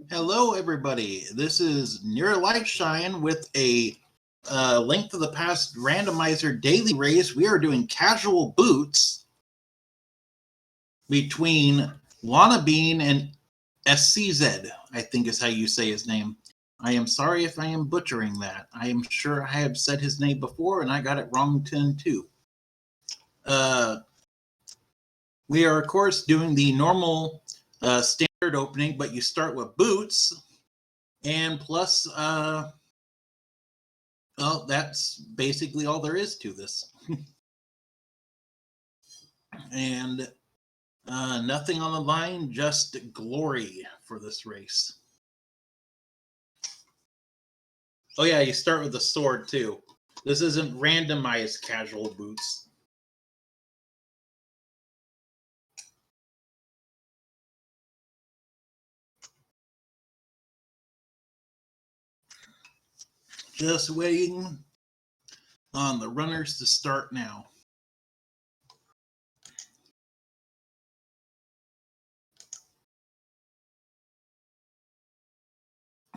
Hello, everybody. This is Near Light Shine with a Link to the Past randomizer daily race. We are doing casual boots between Lana Bean and SCZ, I think is how you say his name. I am sorry if I am butchering that. I am sure I have said his name before and I got it wrong too. Uh, we are, of course, doing the normal standard opening, but you start with boots and plus well, that's basically all there is to this. And nothing on the line, just glory for this race. Oh yeah, you start with the sword too. This isn't randomized casual boots. Just waiting on the runners to start now.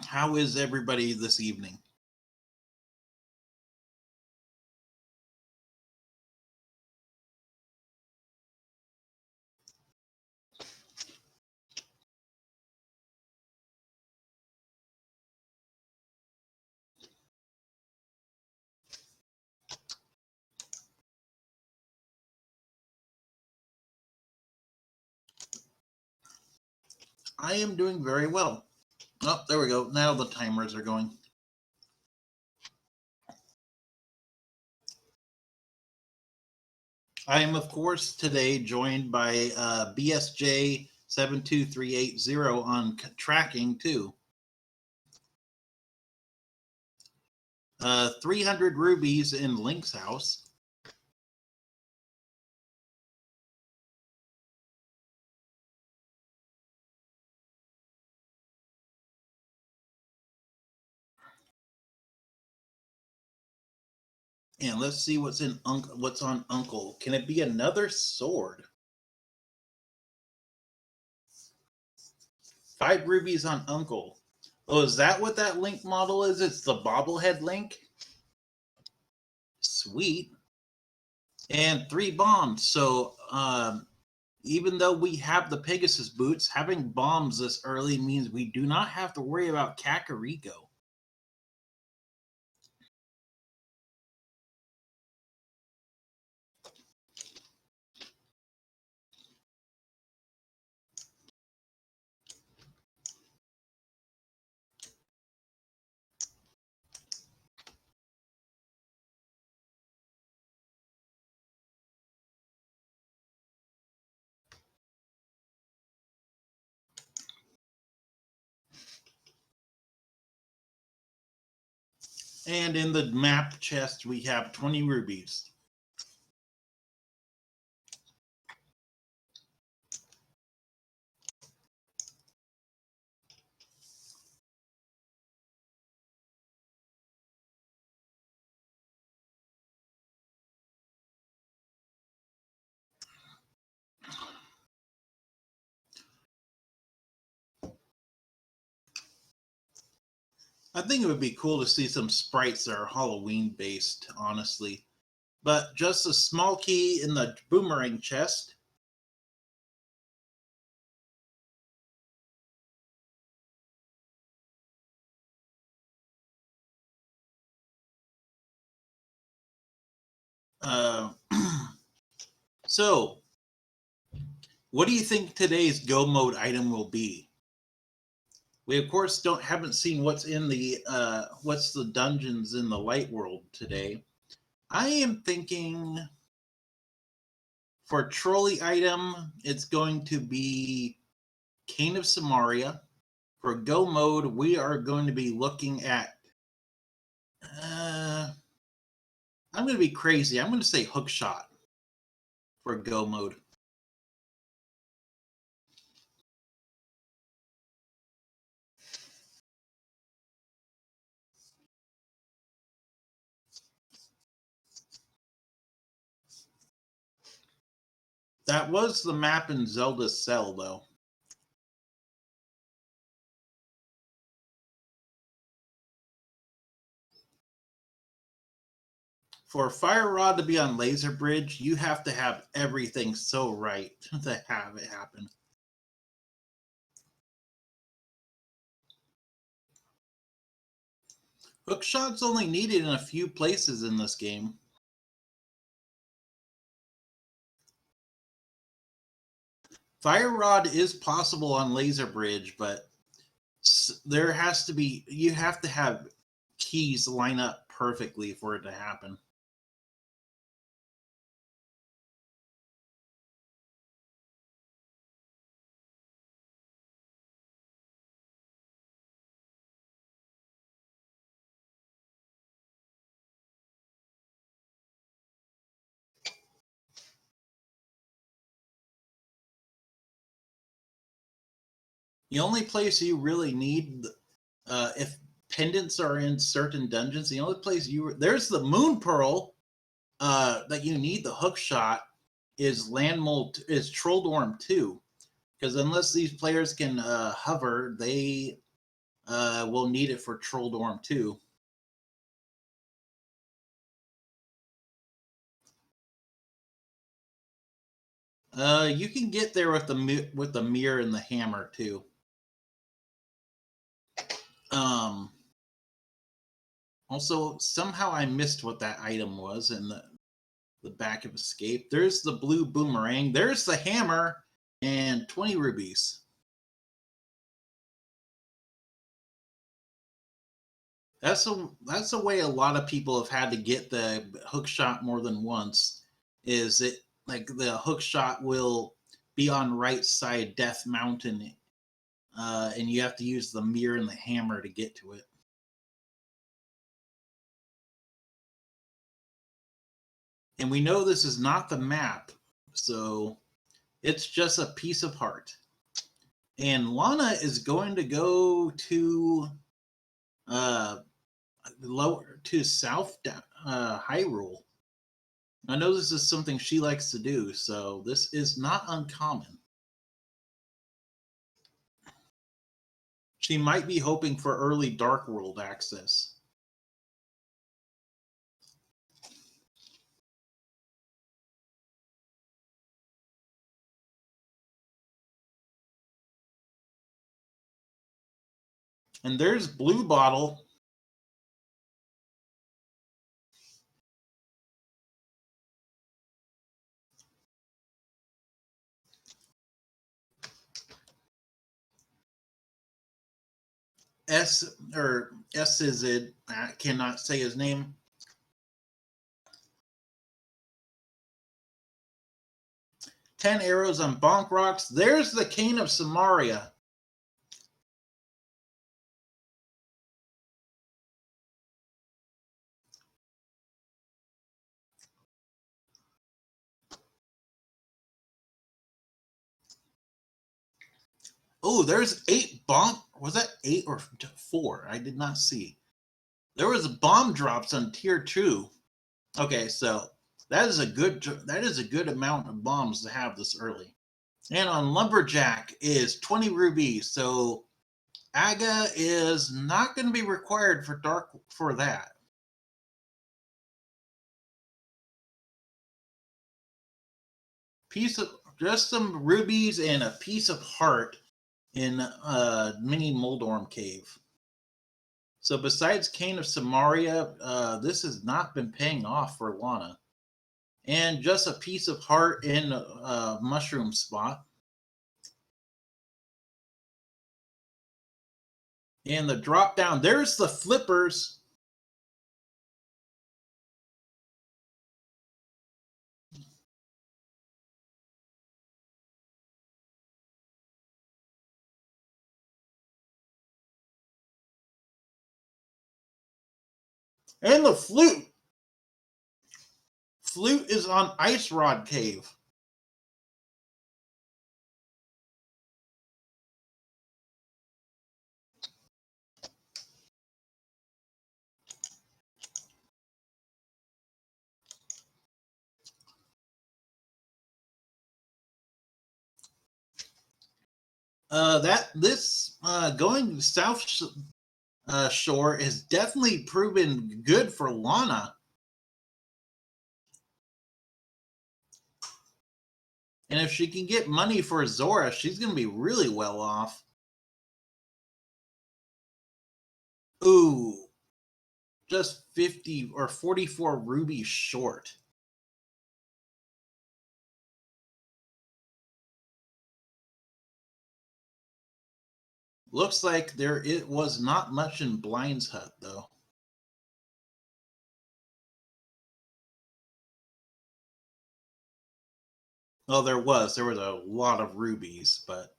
How is everybody this evening? I am doing very well. Oh, there we go. Now the timers are going. I am, of course, today joined by BSJ 72380 on tracking too. 300 rubies in Link's house. And let's see what's on Uncle. Can it be another sword? 5 rubies on Uncle. Oh, is that what that Link model is? It's the bobblehead Link? Sweet. And 3 bombs. So, even though we have the Pegasus boots, having bombs this early means we do not have to worry about Kakariko. And in the map chest, we have 20 rubies. I think it would be cool to see some sprites that are Halloween based, honestly. But just a small key in the boomerang chest. Uh, so, what do you think today's Go Mode item will be? We of course haven't seen what's in the what's the dungeons in the light world today. I am thinking for trolley item, it's going to be Cane of Samaria. For Go Mode, we are going to be looking at. I'm going to be crazy. I'm going to say Hookshot for Go Mode. That was the map in Zelda's Cell, though. For Fire Rod to be on Laser Bridge, you have to have everything so right to have it happen. Hookshot's only needed in a few places in this game. Fire Rod is possible on Laser Bridge, but there has to be, you have to have keys line up perfectly for it to happen. The only place you really need, if pendants are in certain dungeons, the only place there's the Moon Pearl that you need the hook shot is is Trolldorm 2. Because unless these players can hover, they will need it for Trolldorm 2. You can get there with the mirror and the hammer too. Also, somehow I missed what that item was in the back of Escape. There's the blue boomerang. There's the hammer and 20 rubies. That's a way a lot of people have had to get the hook shot more than once. Is it like the hook shot will be on right side Death Mountain, and you have to use the mirror and the hammer to get to it. And we know this is not the map, so it's just a piece of heart. And Lana is going to go to lower to South Hyrule. I know this is something she likes to do, so this is not uncommon. She might be hoping for early Dark World access. And there's Blue Bottle. S is it? I cannot say his name. Ten arrows on Bonk Rocks. There's the Cane of Samaria. Oh, there's 8 bomb. Was that 8 or 4? I did not see. There was bomb drops on tier 2. Okay, so that is a good amount of bombs to have this early. And on Lumberjack is 20 rubies. So Aga is not going to be required for that. Just some rubies and a piece of heart in mini Moldorm Cave. So besides Cane of Samaria, this has not been paying off for Lana. And just a piece of heart in a mushroom spot. And the drop down, there's the flippers. And the flute. Flute is on Ice Rod Cave. Going South Shore has definitely proven good for Lana. And if she can get money for Zora, she's going to be really well off. Ooh, just 50 or 44 rubies short. Looks like it was not much in Blind's Hut, though. Well, there was a lot of rubies, but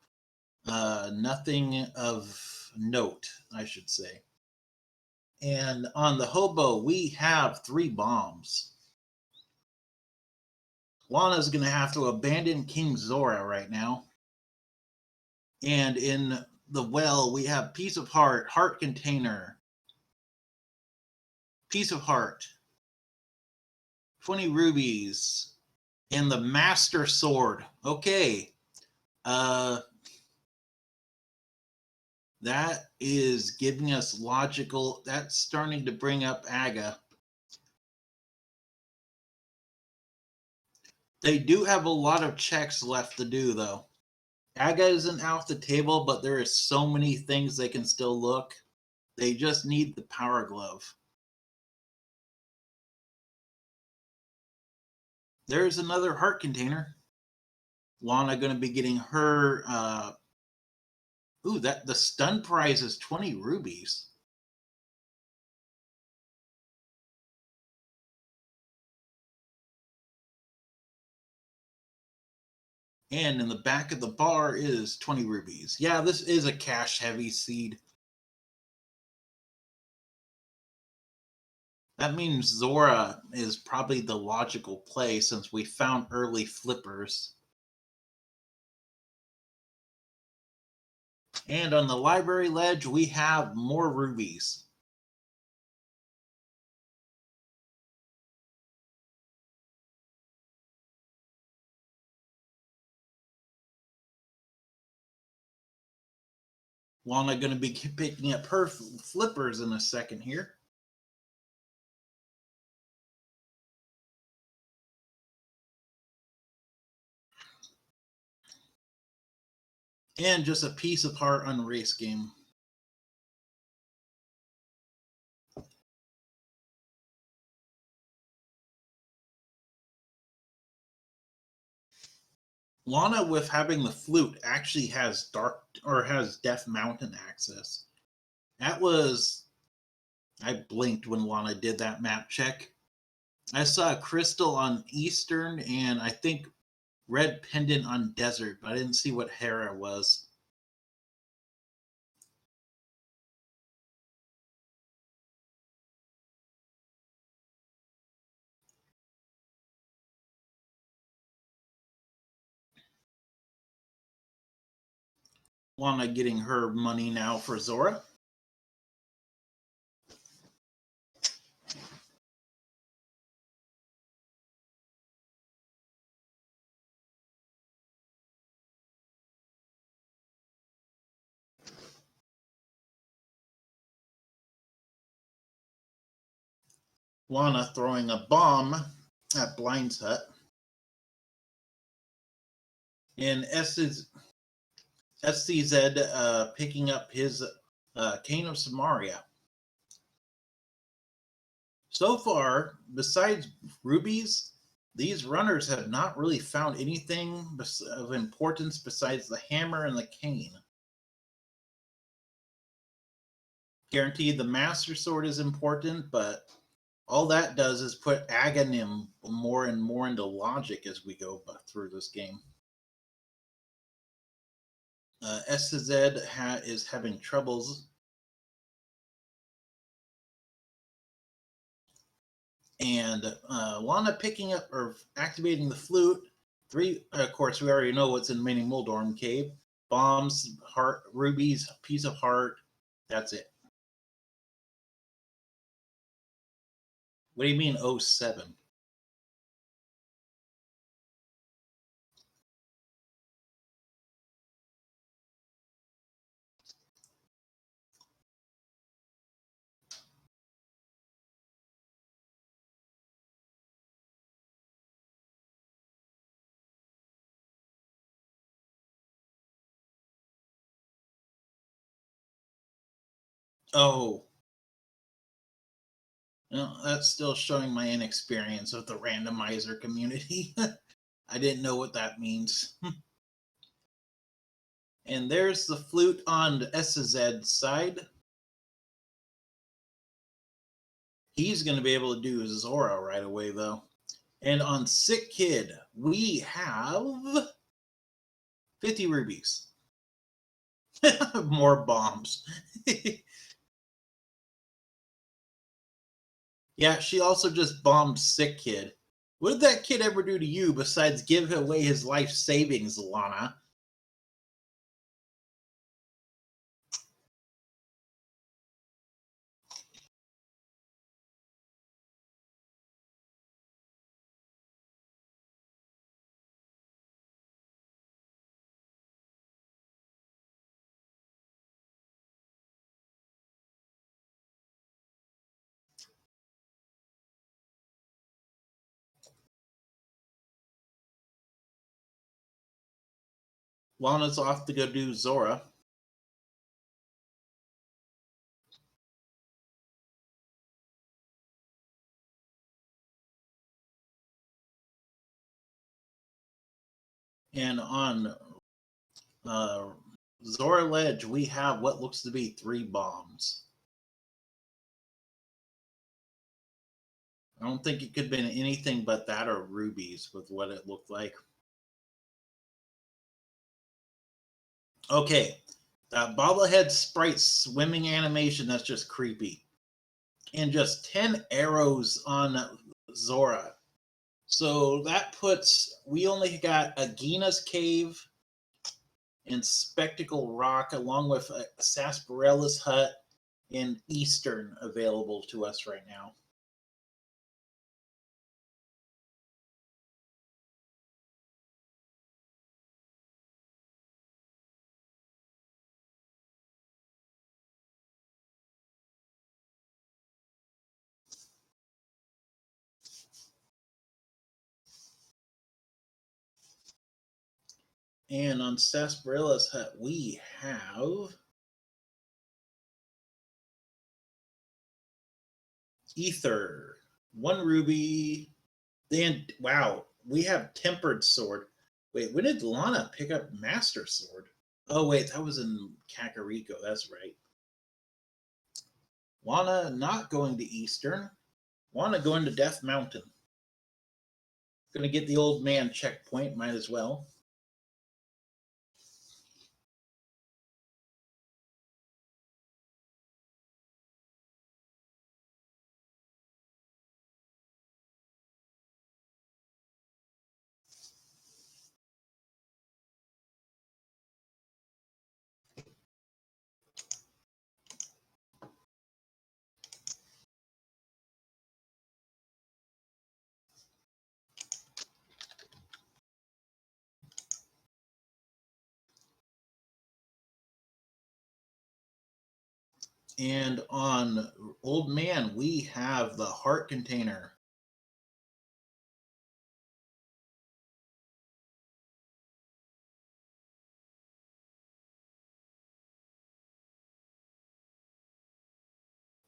nothing of note, I should say. And on the hobo, we have 3 bombs. Lana's going to have to abandon King Zora right now. And in the well, we have Piece of Heart, Heart Container, Piece of Heart, 20 rubies, and the Master Sword. Okay. That is giving us logical. That's starting to bring up Aga. They do have a lot of checks left to do, though. Aga isn't off the table, but there is so many things they can still look. They just need the Power Glove. There's another heart container. Lana going to be getting her. The stun prize is 20 rubies. And in the back of the bar is 20 rubies. Yeah, this is a cash-heavy seed. That means Zora is probably the logical play since we found early flippers. And on the library ledge, we have more rubies. Lana going to be picking up her flippers in a second here. And just a Piece of Heart on race game. Lana, with having the flute, actually has Death Mountain access. That was... I blinked when Lana did that map check. I saw a crystal on Eastern and I think red pendant on Desert, but I didn't see what Hera was. Lana getting her money now for Zora. Lana throwing a bomb at Blind's Hut. And SCZ picking up his Cane of Samaria. So far, besides rubies, these runners have not really found anything of importance besides the hammer and the cane. Guaranteed the Master Sword is important, but all that does is put Aghanim more and more into logic as we go through this game. SZ is having troubles. And Lana picking up or activating the flute. Of course, we already know what's in Mini Muldorm Cave. Bombs, heart, rubies, Piece of Heart. That's it. What do you mean 07? Oh, no, that's still showing my inexperience with the randomizer community. I didn't know what that means. And there's the flute on the SZ side. He's going to be able to do Zora right away, though. And on Sick Kid, we have 50 rubies. More bombs. Yeah, she also just bombed Sick Kid. What did that kid ever do to you besides give away his life savings, Lana? Lana's off to go do Zora. And on Zora Ledge, we have what looks to be 3 bombs. I don't think it could have been anything but that or rubies with what it looked like. Okay, that bobblehead sprite swimming animation, that's just creepy. And just 10 arrows on Zora. So that puts, we only got Agina's Cave and Spectacle Rock, along with Sarsaparillas Hut and Eastern available to us right now. And on Sarsaparillas Hut, we have Ether, 1 ruby. Then, wow, we have Tempered Sword. Wait, when did Lana pick up Master Sword? Oh, wait, that was in Kakariko. That's right. Lana not going to Eastern. Lana going to Death Mountain. Gonna get the old man checkpoint, might as well. And on Old Man, we have the Heart Container.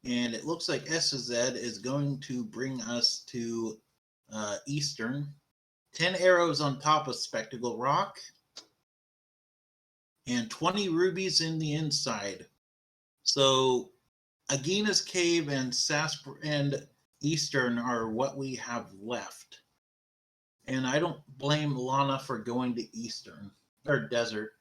And it looks like SZ is going to bring us to Eastern. 10 arrows on top of Spectacle Rock. And 20 rubies in the inside. So Agina's Cave and and Eastern are what we have left. And I don't blame Lana for going to Eastern or Desert.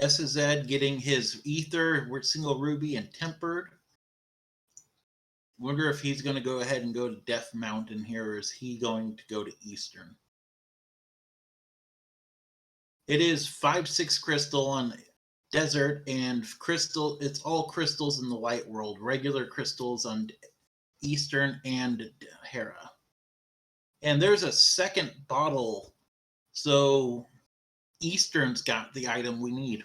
SZ getting his Ether, single ruby, and Tempered. Wonder if he's going to go ahead and go to Death Mountain here, or is he going to go to Eastern? It is 5/6 crystal on Desert and crystal. It's all crystals in the light world. Regular crystals on Eastern and Hera. And there's a second bottle, so Eastern's got the item we need.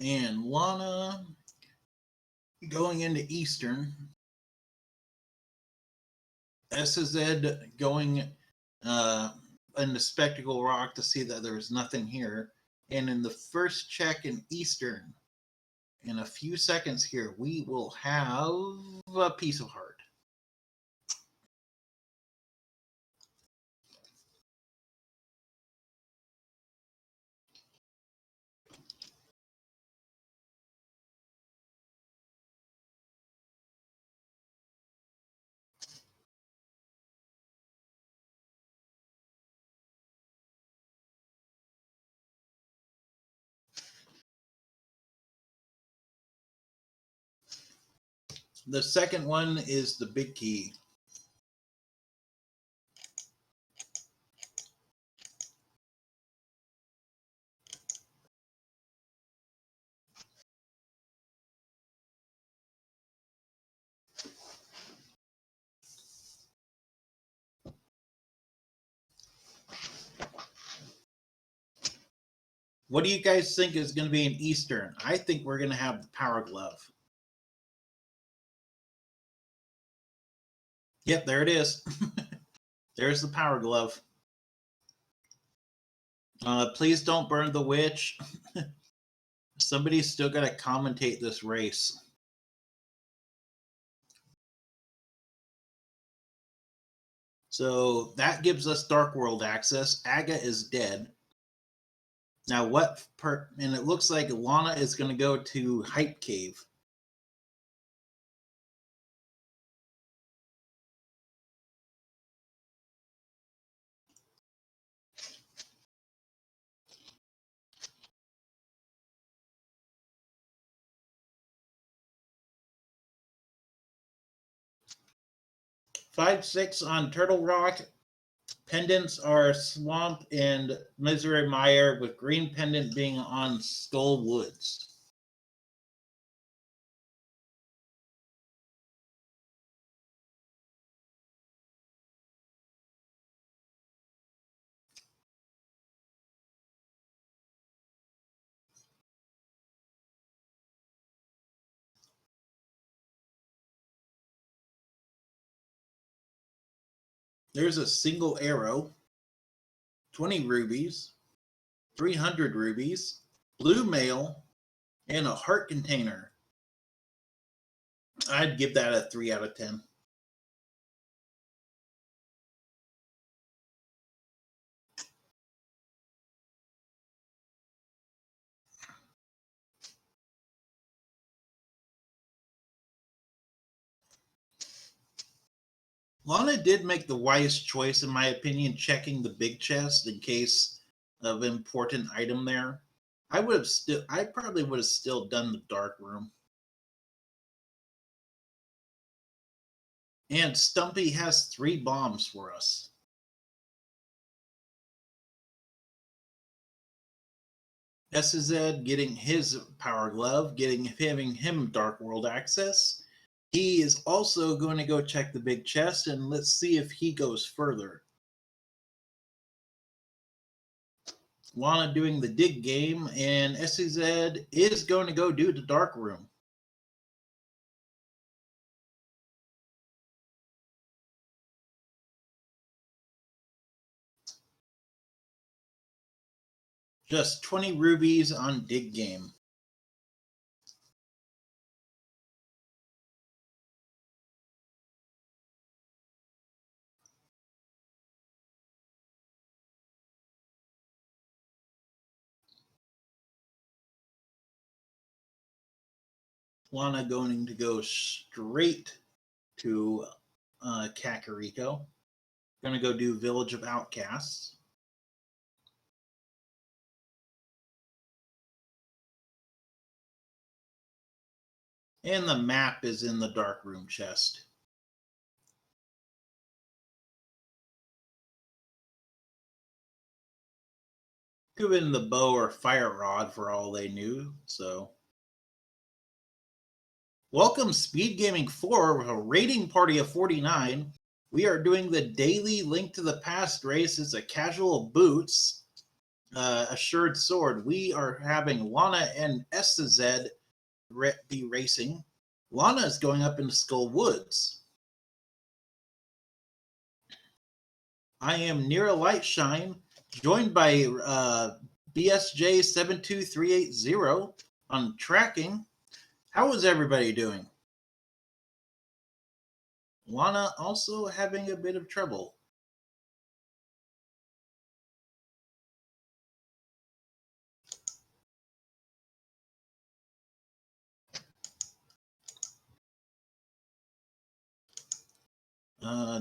And Lana going into Eastern. SZ going into Spectacle Rock to see that there's nothing here. And in the first check in Eastern, in a few seconds here, we will have a piece of heart. The second one is the big key. What do you guys think is going to be in Eastern? I think we're going to have the Power Glove. Yep, there it is. There's the Power Glove. Please don't burn the witch. Somebody's still got to commentate this race. So that gives us Dark World access. Aga is dead. Now and it looks like Lana is going to go to Hype Cave. Five, 6 on Turtle Rock. Pendants are Swamp and Misery Mire, with green pendant being on Skull Woods. There's a single arrow, 20 rubies, 300 rubies, blue mail, and a heart container. I'd give that a 3 out of 10. Lana did make the wise choice, in my opinion, checking the big chest in case of important item there. I probably would have still done the dark room. And Stumpy has 3 bombs for us. SZ getting his Power Glove, having him Dark World access. He is also going to go check the big chest, and let's see if he goes further. Lana doing the dig game, and SZ is going to go do the dark room. Just 20 rubies on dig game. Lana going to go straight to Kakariko. Going to go do Village of Outcasts. And the map is in the dark room chest. Could have been the bow or fire rod for all they knew, so. Welcome Speed Gaming 4 with a rating party of 49. We are doing the daily Link to the Past race. It's a casual boots. Assured Sword. We are having Lana and SZ be racing. Lana is going up into Skull Woods. I am near a light shine, joined by BSJ72380 on tracking. How is everybody doing? Lana also having a bit of trouble.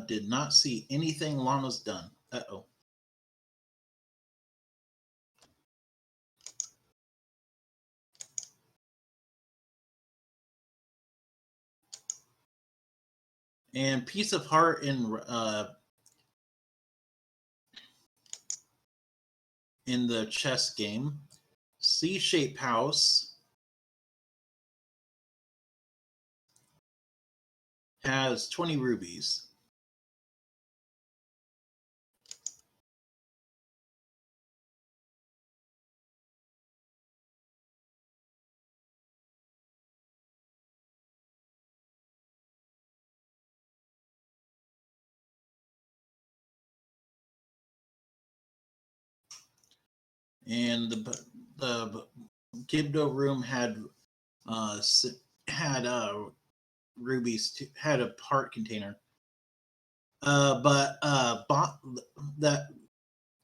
Did not see anything Lana's done. Uh-oh. And Piece of Heart in the chess game. C-shaped house has 20 rubies. And the Gibdo room had rubies had a heart container. That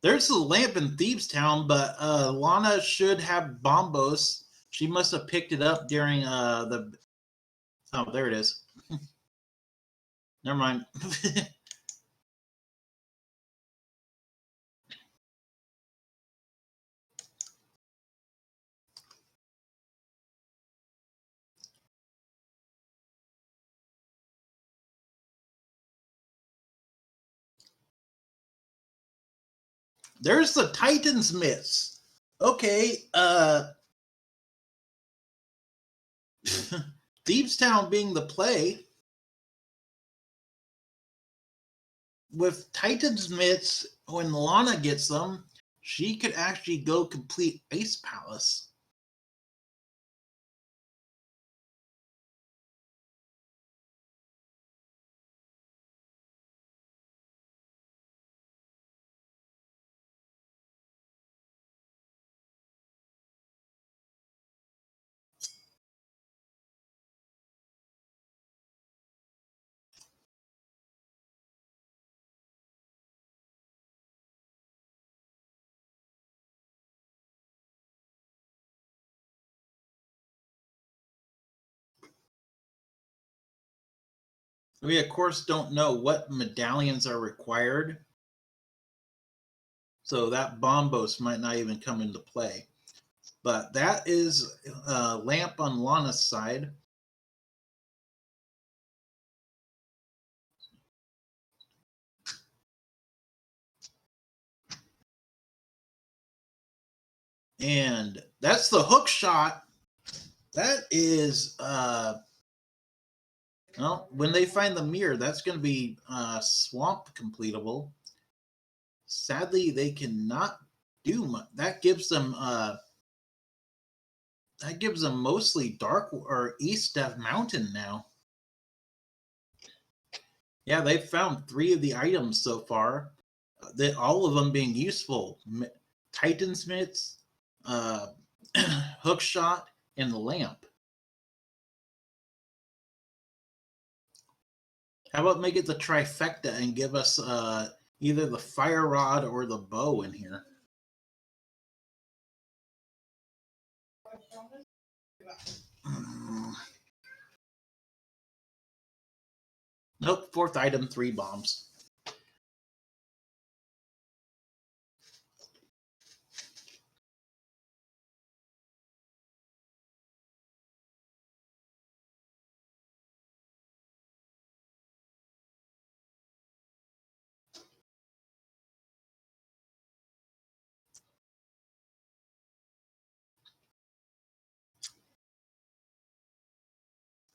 there's a lamp in Thieves Town, but Lana should have Bombos. She must have picked it up during the. Oh, there it is. Never mind. There's the Titans myths. Okay, Thieves Town being the play with Titans myths. When Lana gets them, she could actually go complete Ice Palace. We, of course, don't know what medallions are required, so that Bombos might not even come into play. But that is Lamp on Lana's side. And that's the hook shot. That is, well, when they find the mirror, that's going to be swamp completable. Sadly, they cannot do much. That gives them mostly dark or East Death Mountain now. Yeah, they've found 3 of the items so far. That all of them being useful. Titan's mitts, hook shot, and the lamp. How about make it the trifecta and give us either the fire rod or the bow in here? Nope, 4th item, 3 bombs.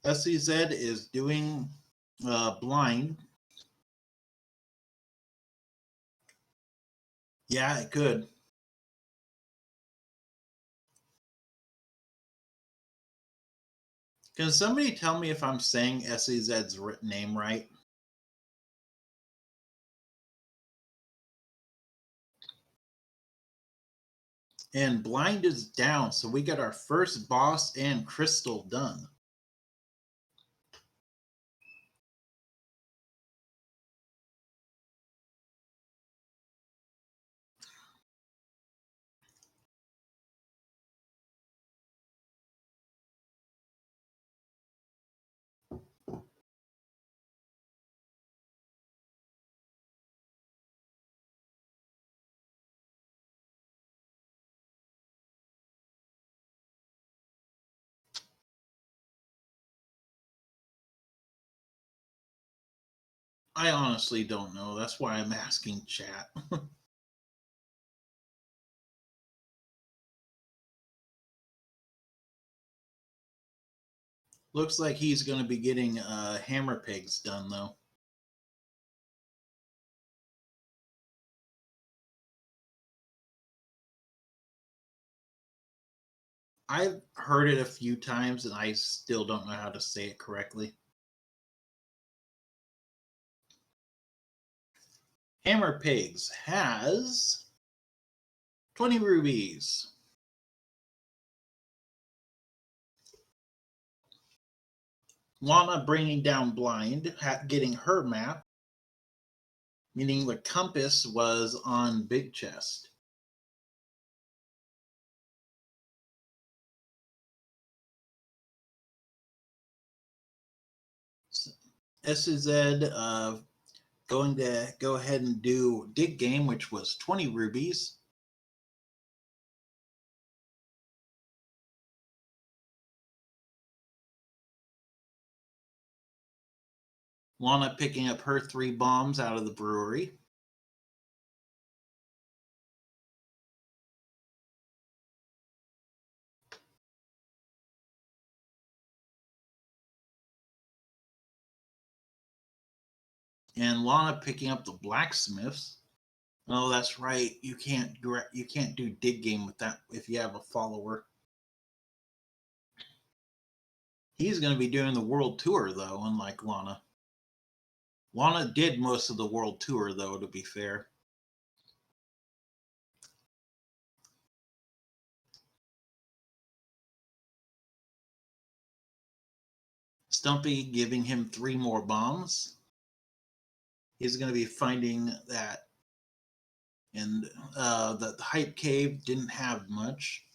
SCZ is doing blind. Yeah, it could. Can somebody tell me if I'm saying SEZ's name right? And blind is down, so we got our first boss and crystal done. I honestly don't know. That's why I'm asking chat. Looks like he's going to be getting hammer pigs done, though. I've heard it a few times, and I still don't know how to say it correctly. Hammer Pigs has 20 rubies. Lana bringing down blind, getting her map, meaning the compass was on big chest. SZ going to go ahead and do dig game, which was 20 rubies. Lana picking up her 3 bombs out of the brewery. And Lana picking up the blacksmiths. Oh, that's right. You can't do dig game with that if you have a follower. He's going to be doing the world tour though, unlike Lana. Lana did most of the world tour though, to be fair. Stumpy giving him 3 more bombs. He's going to be finding that, and the hype cave didn't have much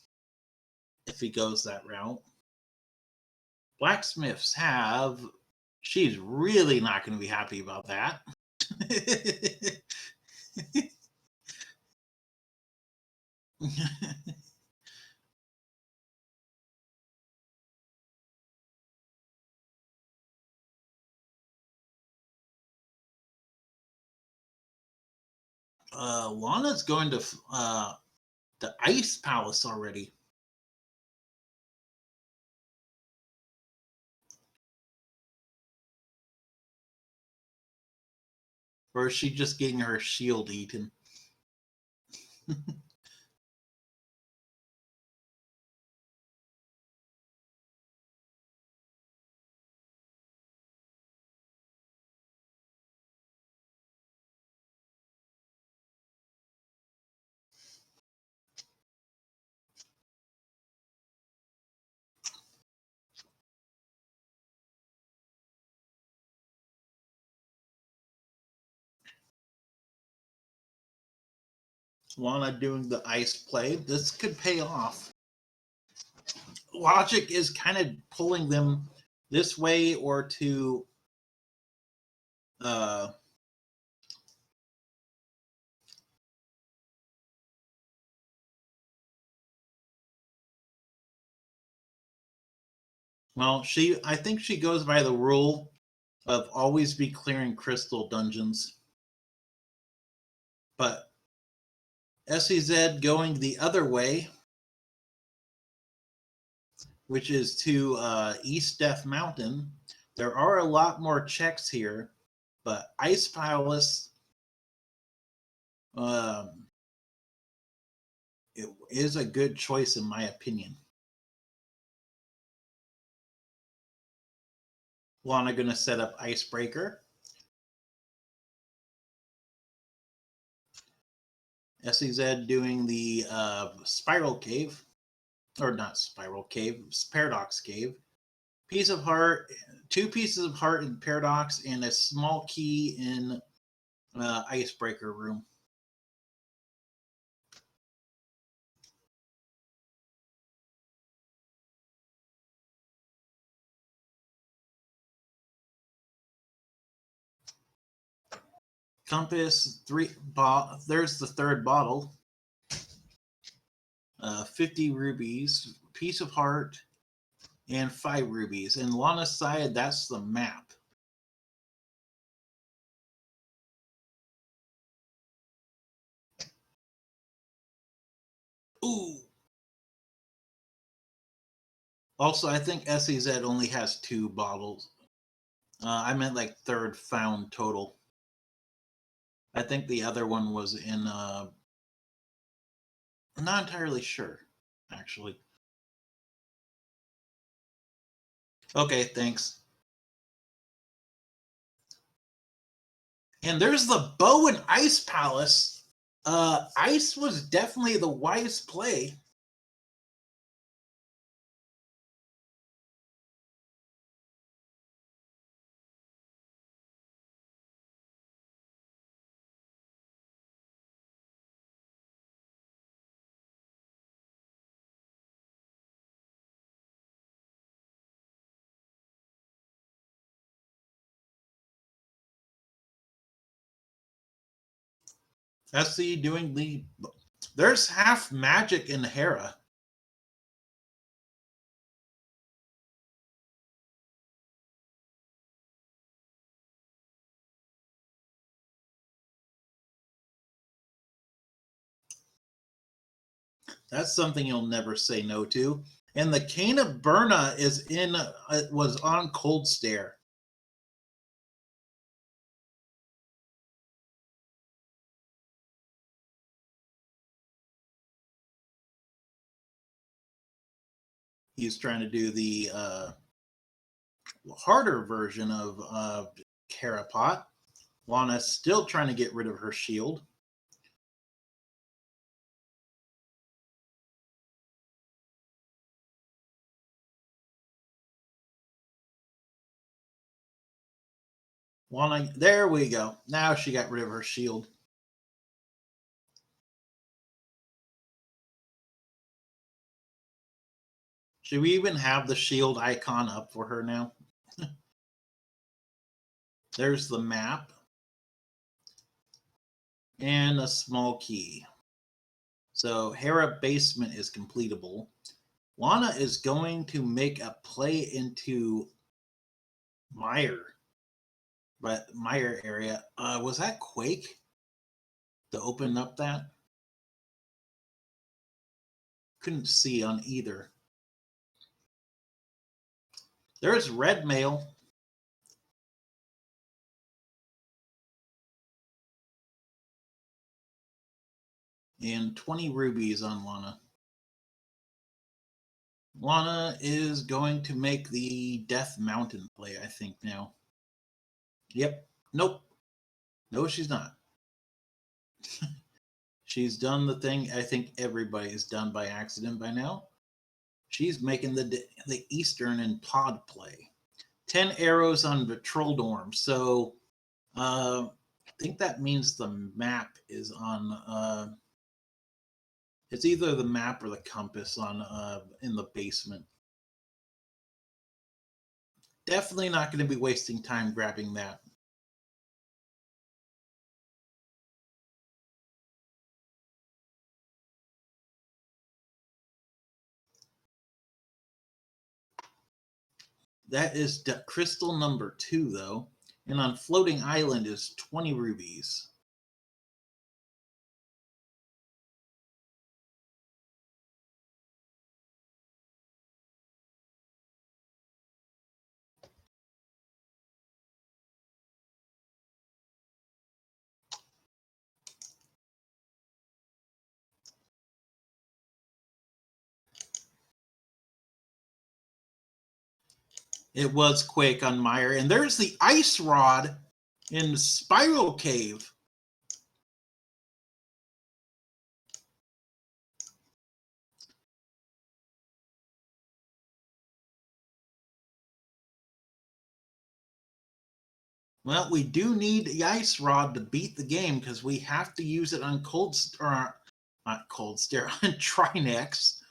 if he goes that route. Blacksmiths have. She's really not going to be happy about that. Lana's going to the Ice Palace already. Or is she just getting her shield eaten? Lana doing the ice play. This could pay off. Logic is kind of pulling them this way or to well, I think she goes by the rule of always be clearing crystal dungeons. But SEZ going the other way, which is to East Death Mountain. There are a lot more checks here, but Ice Palace it is a good choice in my opinion. Lana going to set up Icebreaker. SEZ doing the Spiral Cave. Or not Spiral Cave, Paradox Cave. Piece of heart, 2 pieces of heart in Paradox, and a small key in Icebreaker room. Compass, 3. There's the 3rd bottle. 50 rubies, piece of heart, and 5 rubies. And Lana's side, that's the map. Ooh. Also, I think SEZ only has 2 bottles. I meant like 3rd found total. I think the other one was in. I'm not entirely sure, actually. Okay, thanks. And there's the Bow and Ice Palace. Ice was definitely the wise play. SC doing the. There's half magic in Hera. That's something you'll never say no to. And the Cane of Berna is in. Was on Cold Stare. He's trying to do the harder version of Carapot. Lana's still trying to get rid of her shield. Lana, there we go. Now she got rid of her shield. Should we even have the shield icon up for her now? There's the map. And a small key. So Hera basement is completable. Lana is going to make a play into Mire. But Mire area. Was that Quake? To open up that? Couldn't see on either. There's red mail. And 20 rubies on Lana. Lana is going to make the Death Mountain play, I think, now. Yep. Nope. No, she's not. She's done the thing I think everybody's done by accident by now. She's making the Eastern and Pod play. 10 arrows on Patrol Dorm. So I think that means the map is on. It's either the map or the compass on in the basement. Definitely not going to be wasting time grabbing that. That is crystal number 2, though. And on Floating Island is 20 rubies. It was Quake on Meyer. And there's the Ice Rod in Spiral Cave. Well, we do need the Ice Rod to beat the game because we have to use it on not Cold Stare, on Trinex.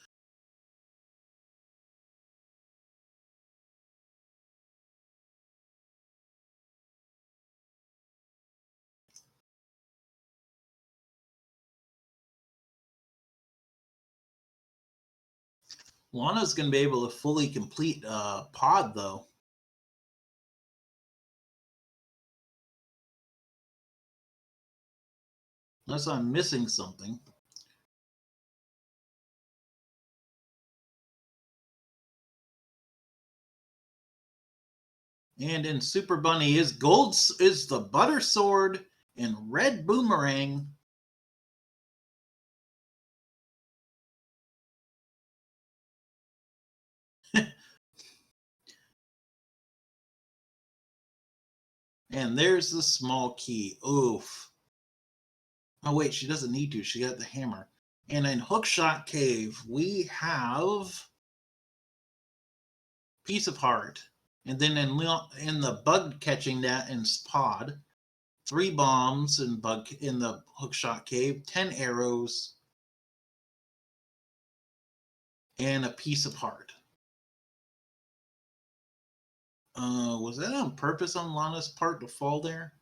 Lana's going to be able to fully complete Pod, though. Unless I'm missing something. And in Super Bunny is the Butter Sword and Red Boomerang. And there's the small key. Oof. Oh, wait, she doesn't need to. She got the hammer. And in Hookshot Cave, we have Piece of Heart. And then in the bug catching that in Pod, 3 bombs in the Hookshot Cave, 10 arrows, and a Piece of Heart. Was that on purpose on Lana's part to fall there?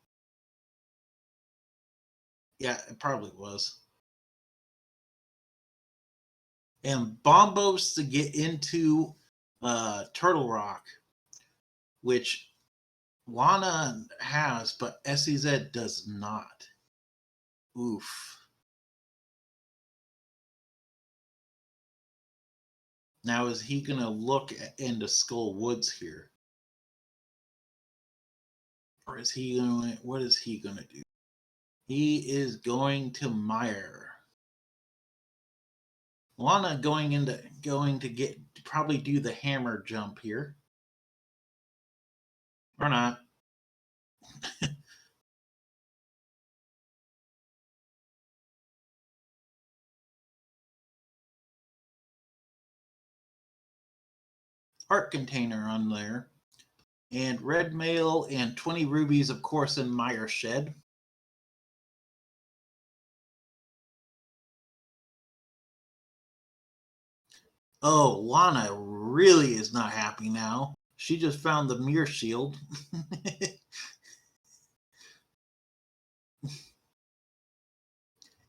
Yeah, it probably was. And Bombos to get into Turtle Rock, which Lana has, but SEZ does not. Oof. Now, is he going to look into Skull Woods here? Or is he going? What is he going to do? He is going to Meyer. Lana going to probably do the hammer jump here. Or not. Heart container on there. And red mail and 20 rubies, of course, in Meyer Shed. Oh, Lana really is not happy now. She just found the mirror shield.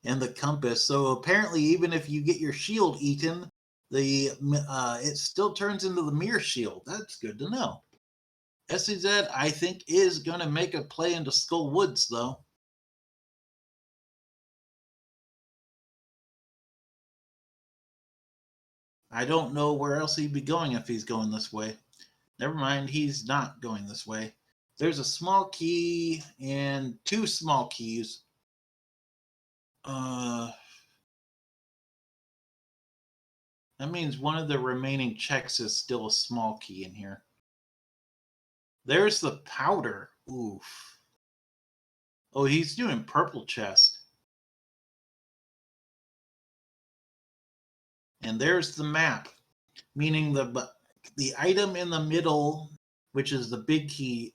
And the compass. So apparently, even if you get your shield eaten, it still turns into the mirror shield. That's good to know. SEZ, I think, is going to make a play into Skull Woods, though. I don't know where else he'd be going if he's going this way. Never mind, he's not going this way. There's a small key and 2 small keys. That means one of the remaining checks is still a small key in here. There's the powder. Oof. Oh, he's doing purple chest. And there's the map, meaning the item in the middle, which is the big key,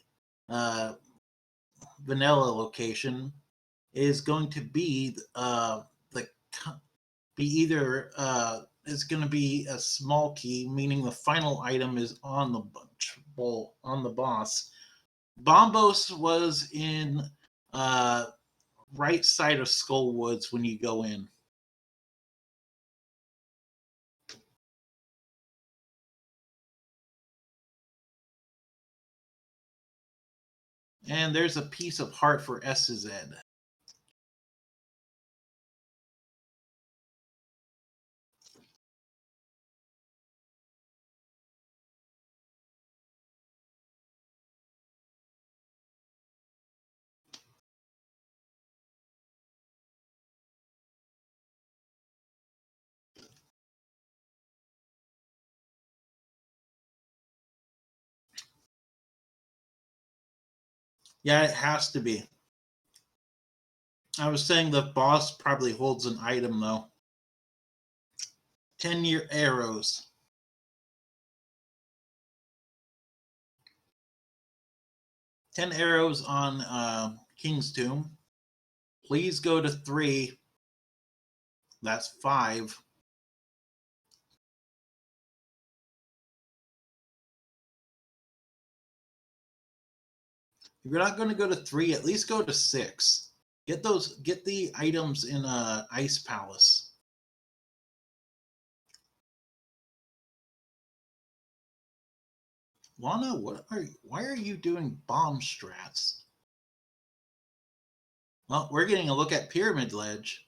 vanilla location, is going to be it's going to be a small key, meaning the final item is on the boss. Bombos was in right side of Skull Woods when you go in. And there's a piece of heart for SZ. Yeah, it has to be. I was saying the boss probably holds an item, though. 10-year arrows. Ten arrows on King's Tomb. Please go to 3. That's 5. If you're not going to go to 3, at least go to 6. Get the items in Ice Palace. Lana, why are you doing bomb strats? Well, we're getting a look at Pyramid Ledge.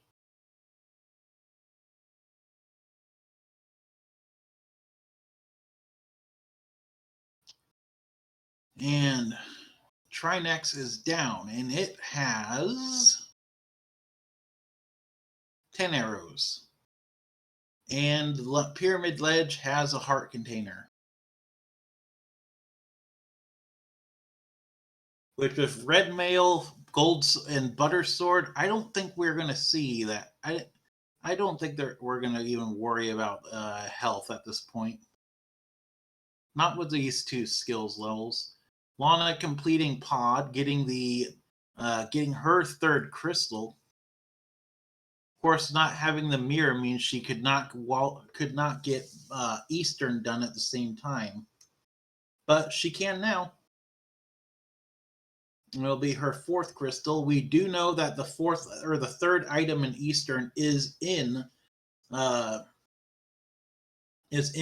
And Trinex is down, and it has 10 arrows. And Pyramid Ledge has a heart container. Which with Red Mail, Gold, and Butter Sword, I don't think we're going to see that. I don't think we're going to even worry about health at this point. Not with these 2 skills levels. Lana completing Pod, getting getting her 3rd crystal. Of course, not having the mirror means she could not get Eastern done at the same time, but she can now. It'll be her 4th crystal. We do know that the 3rd item in Eastern is in is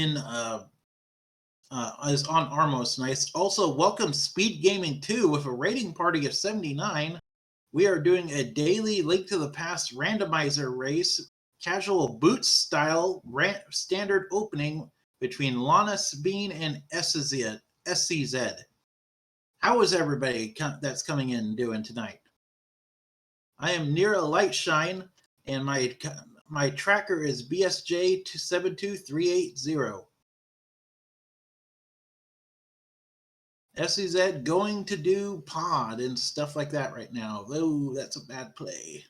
on Armos Nice. Also, welcome Speed Gaming 2 with a rating party of 79. We are doing a daily Link to the Past randomizer race, casual boots style standard opening between Lana Sabine and SCZ. How is everybody that's coming in doing tonight? I am near a light shine, and my tracker is BSJ 72380. SCZ going to do pod and stuff like that right now. Though that's a bad play.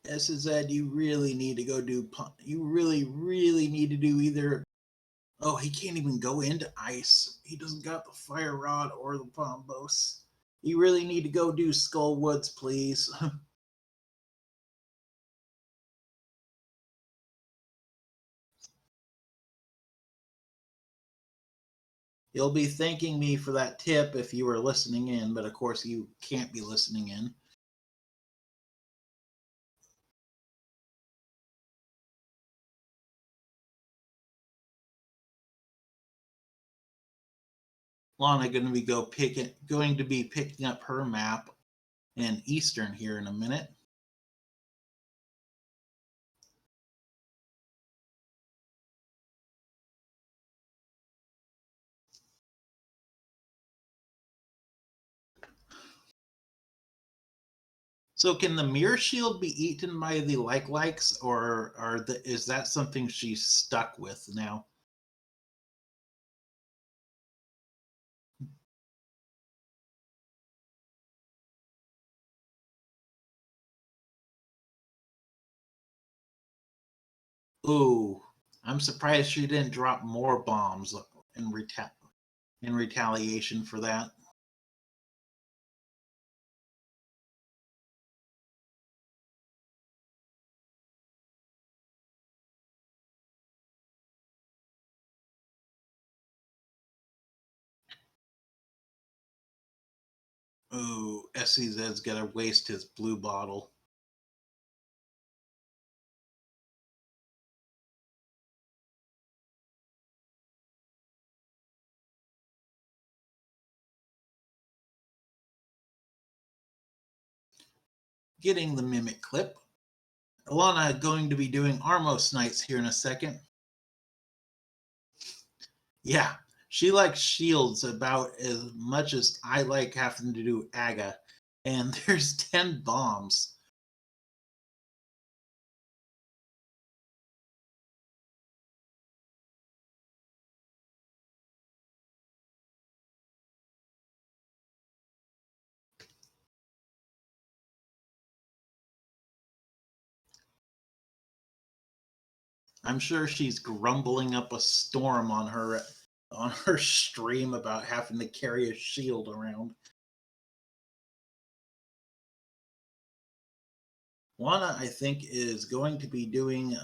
SCZ, you really need to go do pod. You really, really need to do either. Oh, he can't even go into ice. He doesn't got the fire rod or the bombos. You really need to go do Skull Woods, please. You'll be thanking me for that tip if you were listening in, but of course you can't be listening in. Lana going to be picking up her map in Eastern here in a minute. So can the mirror shield be eaten by the likes, or is that something she's stuck with now? Ooh, I'm surprised she didn't drop more bombs in retaliation for that. Ooh, SCZ's got to waste his blue bottle. Getting the mimic clip. Alana going to be doing Armos Knights here in a second. Yeah, she likes shields about as much as I like having to do Aga. And there's 10 bombs. I'm sure she's grumbling up a storm on her stream about having to carry a shield around. Juana, I think, is going to be doing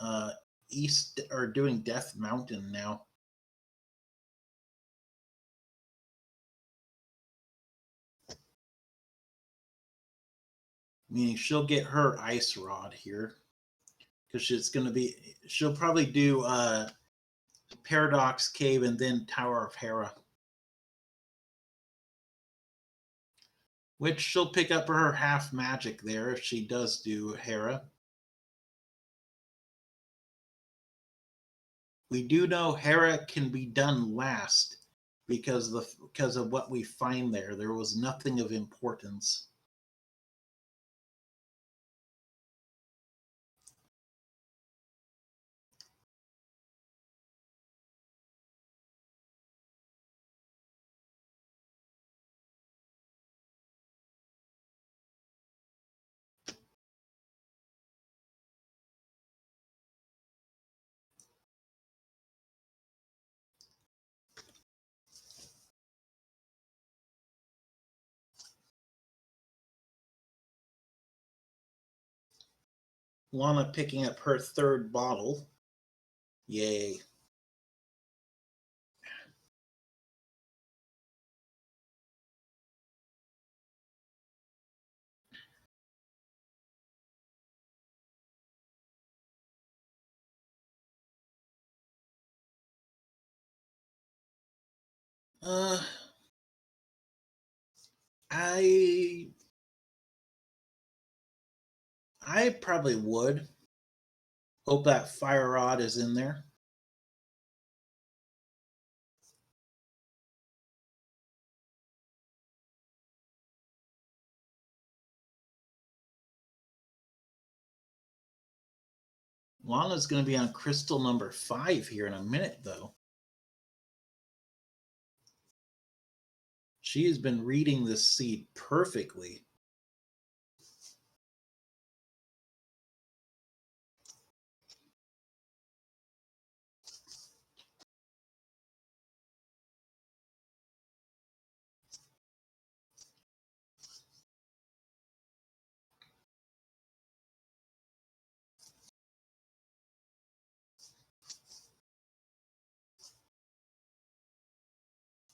doing Death Mountain now. Meaning she'll get her ice rod here. Because she'll probably do Paradox Cave and then Tower of Hera. Which she'll pick up her half magic there if she does do Hera. We do know Hera can be done last because of what we find there. There was nothing of importance. Lana picking up her third bottle. Yay. I probably would. Hope that fire rod is in there. Lana's going to be on crystal number 5 here in a minute, though. She has been reading this seed perfectly.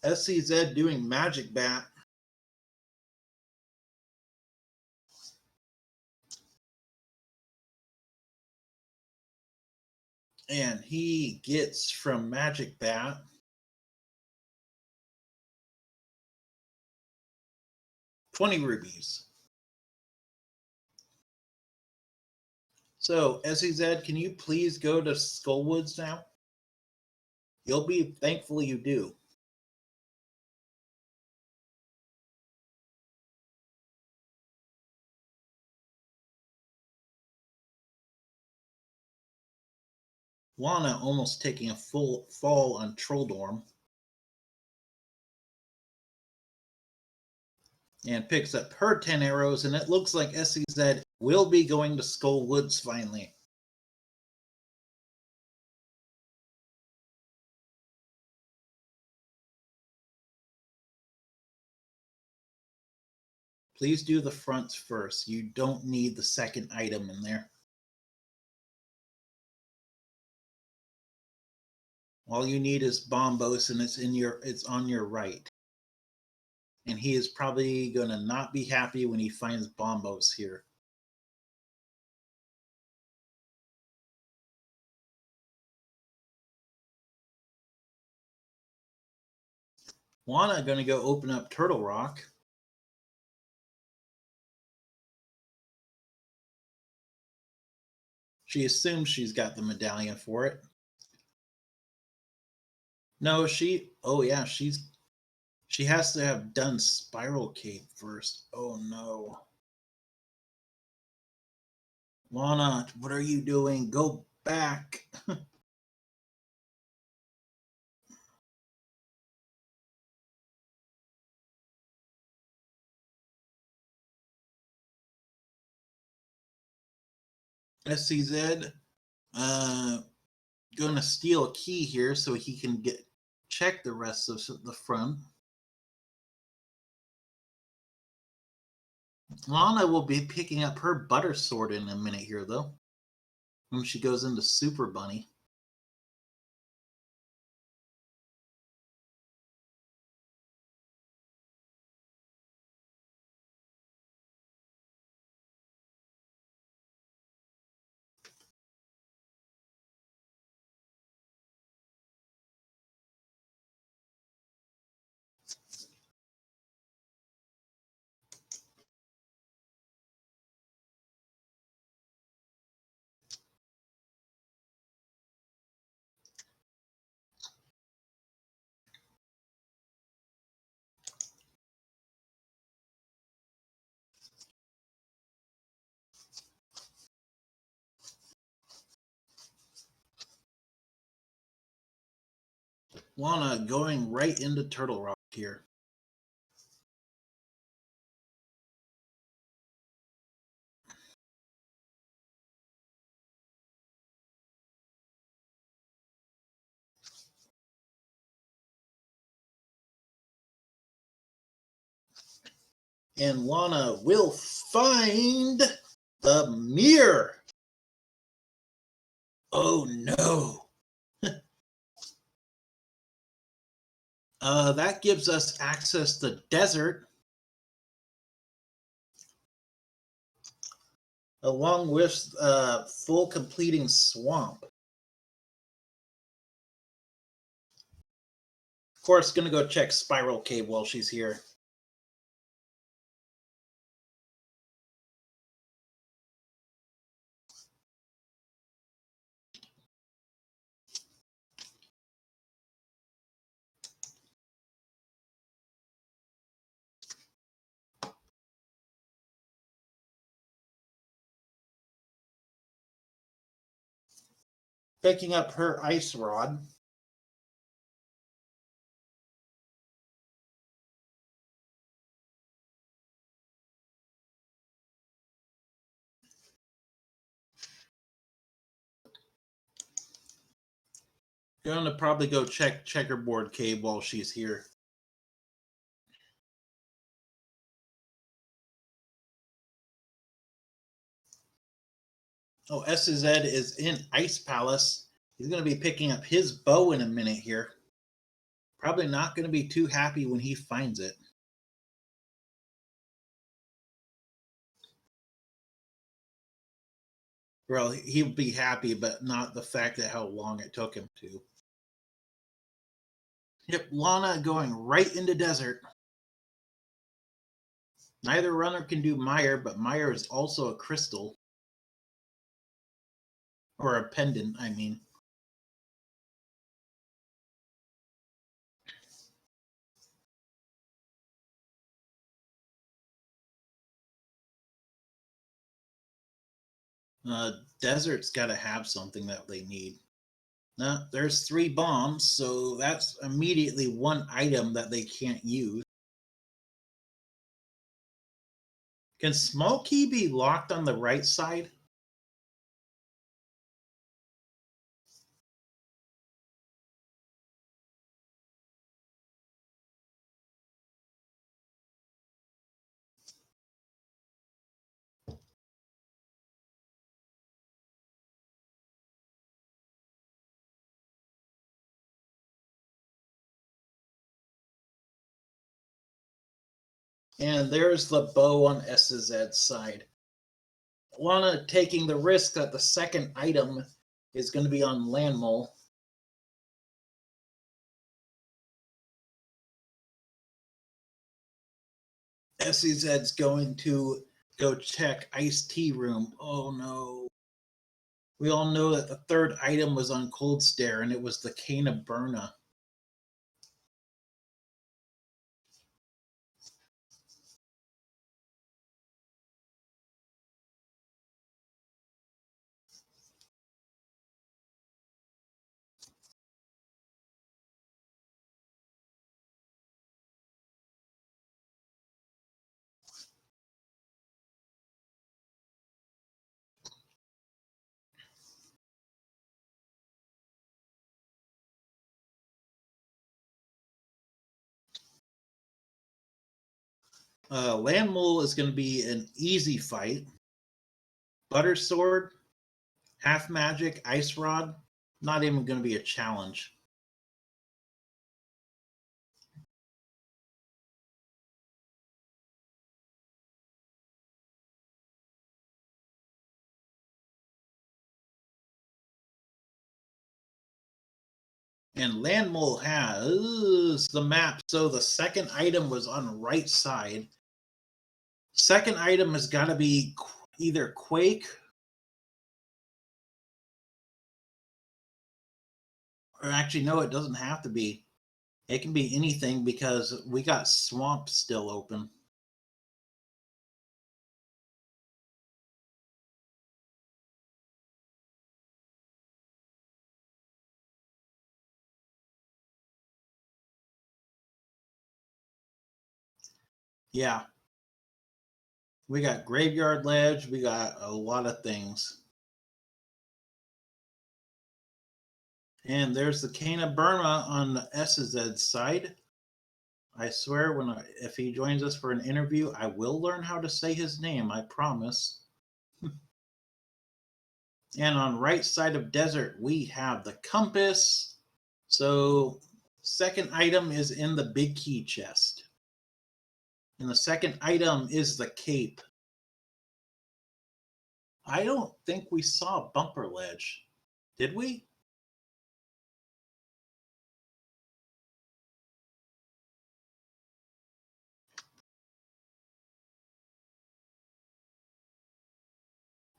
SCZ doing Magic Bat. And he gets from Magic Bat 20 rubies. So, SCZ, can you please go to Skullwoods now? You'll be thankful you do. Lana almost taking a full fall on Trolldorm. And picks up her 10 arrows, and it looks like SCZ will be going to Skullwoods finally. Please do the fronts first. You don't need the second item in there. All you need is Bombos, and it's on your right. And he is probably going to not be happy when he finds Bombos here. Juana going to go open up Turtle Rock. She assumes she's got the medallion for it. No, oh yeah, she has to have done Spiral Cave first. Oh no. Lana, what are you doing? Go back. SCZ, Going to steal a key here so he can check the rest of the front. Lana will be picking up her butter sword in a minute here, though, when she goes into Super Bunny. Lana going right into Turtle Rock here. And Lana will find the mirror. Oh no. That gives us access to desert, along with full completing swamp. Of course, gonna go check Spiral Cave while she's here. Picking up her ice rod. Gonna probably go check Checkerboard Cave while she's here. Oh, SZ is in Ice Palace. He's going to be picking up his bow in a minute here. Probably not going to be too happy when he finds it. Well, he'll be happy, but not the fact that how long it took him to. Yep, Lana going right into desert. Neither runner can do Mire, but Mire is also a crystal. Or a pendant, I mean. Desert's got to have something that they need. Now, there's 3 bombs, so that's immediately 1 item that they can't use. Can small key be locked on the right side? And there's the bow on SZ's side. Lana taking the risk that the second item is going to be on Landmole. SZ's going to go check Ice Tea Room. Oh no. We all know that the third item was on Cold Stare, and it was the Cane of Burna. Land Mole is going to be an easy fight. Butter Sword, Half Magic, Ice Rod, not even going to be a challenge. And Land Mole has the map. So the second item was on the right side. Second item has got to be either Quake or actually, no, it doesn't have to be. It can be anything because we got Swamp still open. Yeah. We got Graveyard Ledge. We got a lot of things. And there's the Kana Burma on the SZ side. I swear, if he joins us for an interview, I will learn how to say his name. I promise. And on right side of Desert, we have the Compass. So second item is in the big key chest. And the second item is the Cape. I don't think we saw Bumper Ledge. Did we?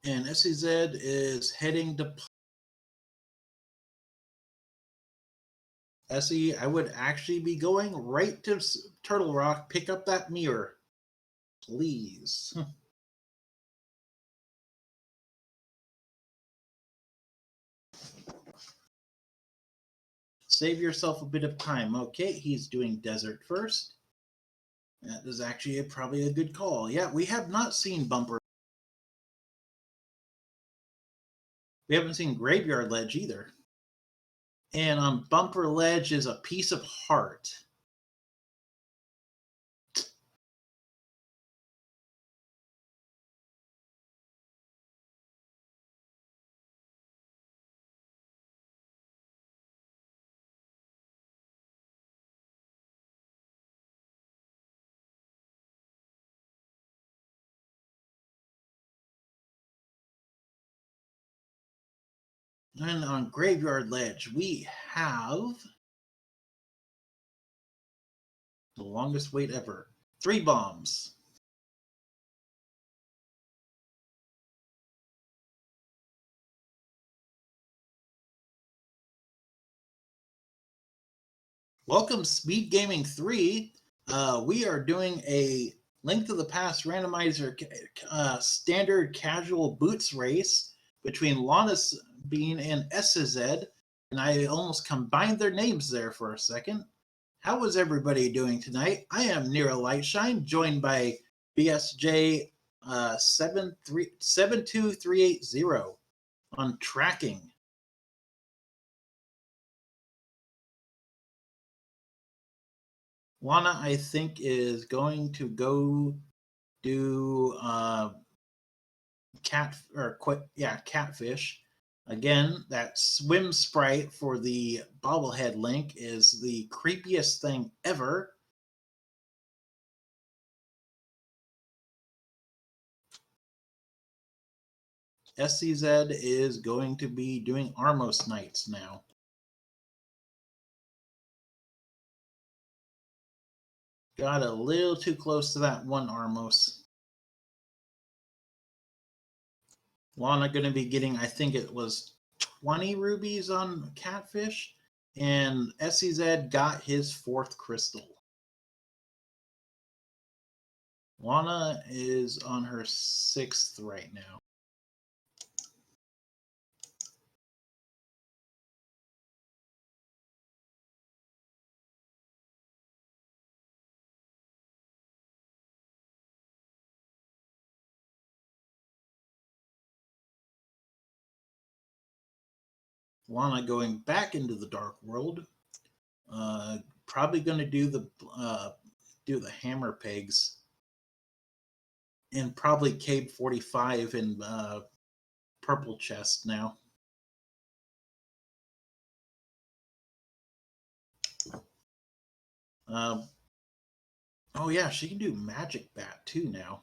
And SEZ is heading to SE. I would actually be going right to Turtle Rock, pick up that mirror. Please. Save yourself a bit of time. Okay, he's doing Desert first. That is actually probably a good call. Yeah, we have not seen Bumper. We haven't seen Graveyard Ledge either. And on Bumper Ledge is a piece of heart. And on Graveyard Ledge, we have the longest wait ever. 3 bombs. Welcome, Speed Gaming 3. We are doing a Link to the Past randomizer standard casual boots race between Lana's Bean and SZ, and I almost combined their names there for a second. How is everybody doing tonight? I am Nero Lightshine, joined by BSJ 72380 on tracking. Lana, I think, is going to go do catfish. Again, that swim sprite for the bobblehead Link is the creepiest thing ever. SCZ is going to be doing Armos Nights now. Got a little too close to that one Armos. Lana going to be getting, I think it was 20 rubies on Catfish, and SCZ got his 4th crystal. Lana is on her 6th right now. Lana going back into the Dark World. Probably going to do the hammer pegs. And probably Cave 45 in purple chest now. Oh yeah, she can do Magic Bat too now.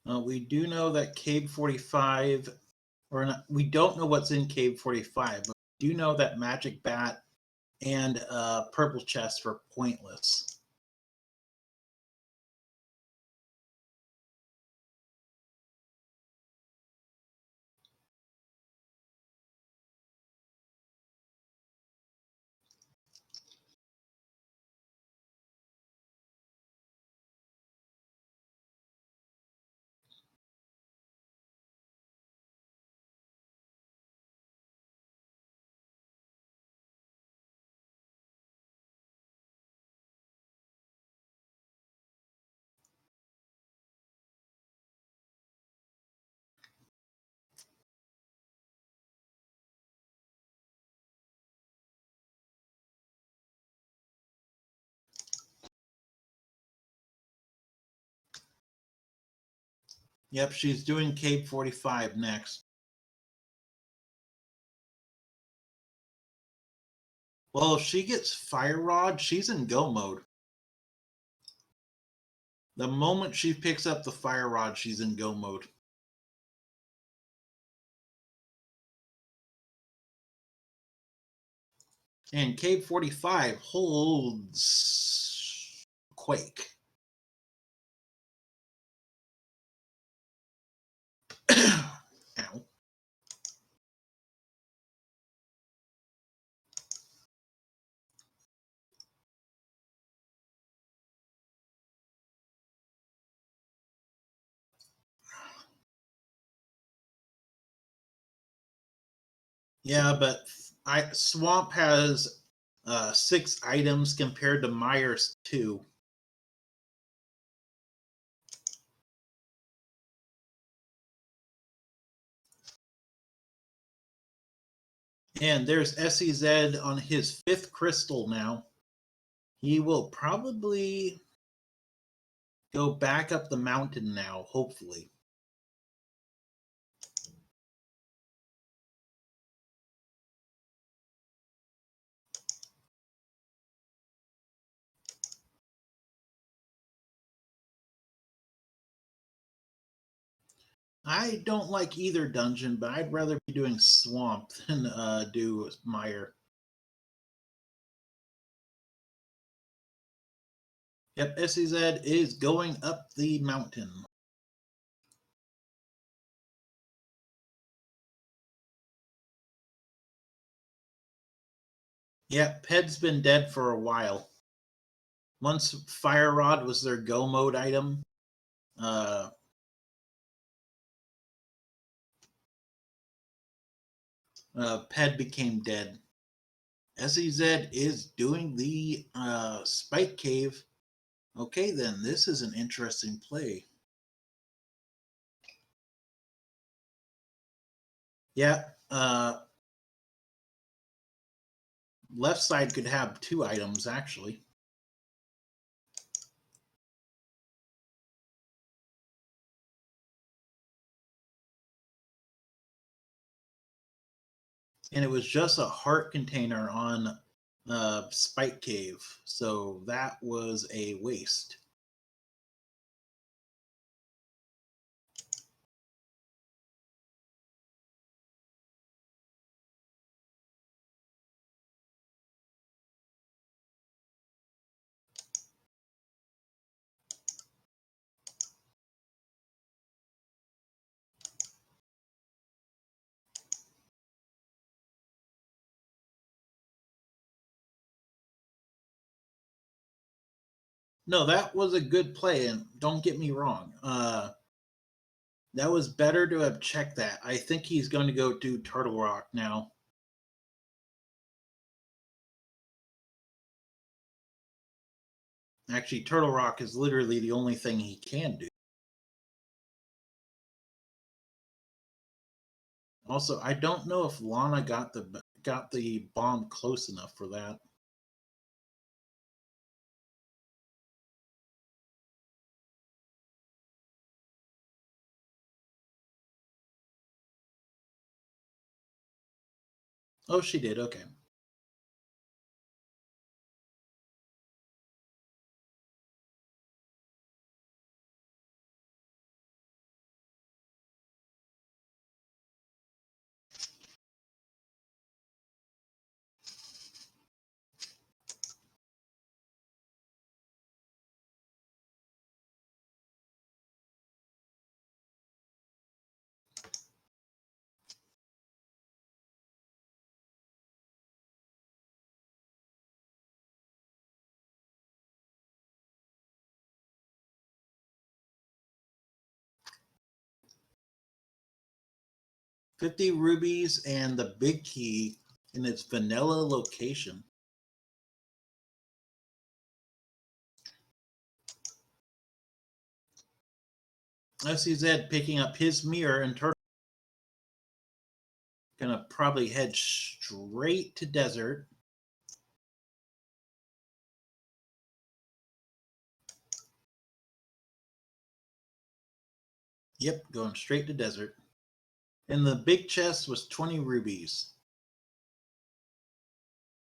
We do know that Cave 45, or not, we don't know what's in Cave 45, but we do know that Magic Bat and Purple Chest were pointless. Yep, she's doing Cave 45 next. Well, if she gets Fire Rod, she's in go mode. The moment she picks up the Fire Rod, she's in go mode. And Cave 45 holds Quake. Ow. Yeah, but Swamp has 6 items compared to Myers 2. And there's SEZ on his 5th crystal now. He will probably go back up the mountain now, hopefully. I don't like either dungeon, but I'd rather be doing Swamp than do Mire. Yep, SEZ is going up the mountain. Yep, Ped's been dead for a while. Once Fire Rod was their go mode item, Ped became dead. SEZ is doing the Spike Cave. Okay, then this is an interesting play. Yeah, left side could have 2 items actually. And it was just a heart container on Spike Cave, so that was a waste. No, that was a good play, and don't get me wrong. That was better to have checked that. I think he's going to go do Turtle Rock now. Actually, Turtle Rock is literally the only thing he can do. Also, I don't know if Lana got the bomb close enough for that. Oh, she did. Okay. $50 rubies and the big key in its vanilla location. I see Zed picking up his mirror and Turtle. Gonna probably head straight to desert. Yep, going straight to desert. And the big chest was 20 rubies.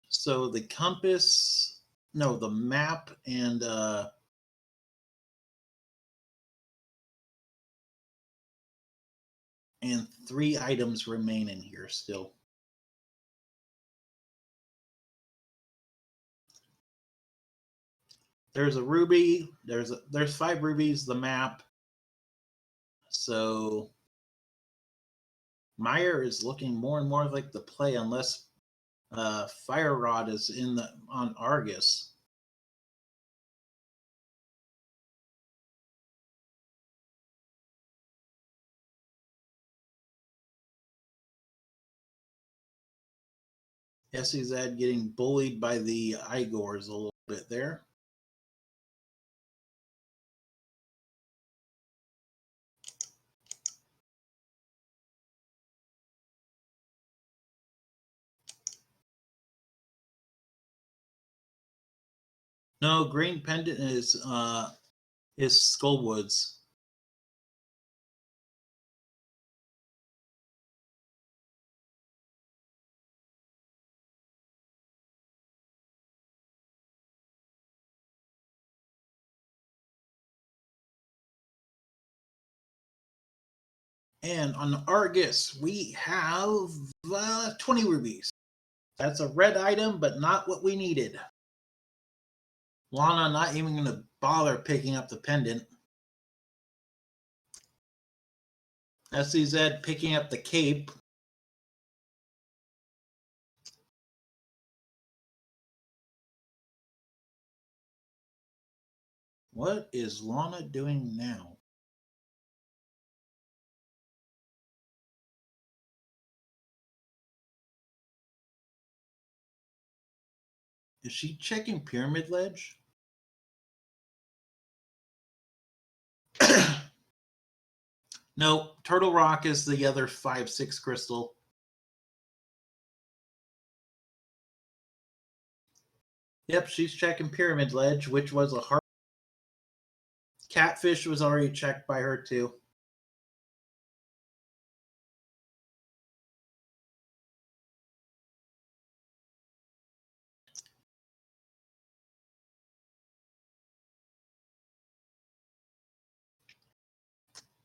So the compass, no, the map and 3 items remain in here still. There's a ruby. There's 5 rubies. The map. So Meyer is looking more and more like the play, unless Fire Rod is on Argus. SEZ getting bullied by the Igors a little bit there. No, Green Pendant is Skullwoods. And on Argus, we have 20 rubies. That's a red item, but not what we needed. Lana not even going to bother picking up the pendant. SCZ picking up the cape. What is Lana doing now? Is she checking Pyramid Ledge? No, Turtle Rock is the other 5/6 crystal. Yep, she's checking Pyramid Ledge, which was a hard. Catfish was already checked by her too.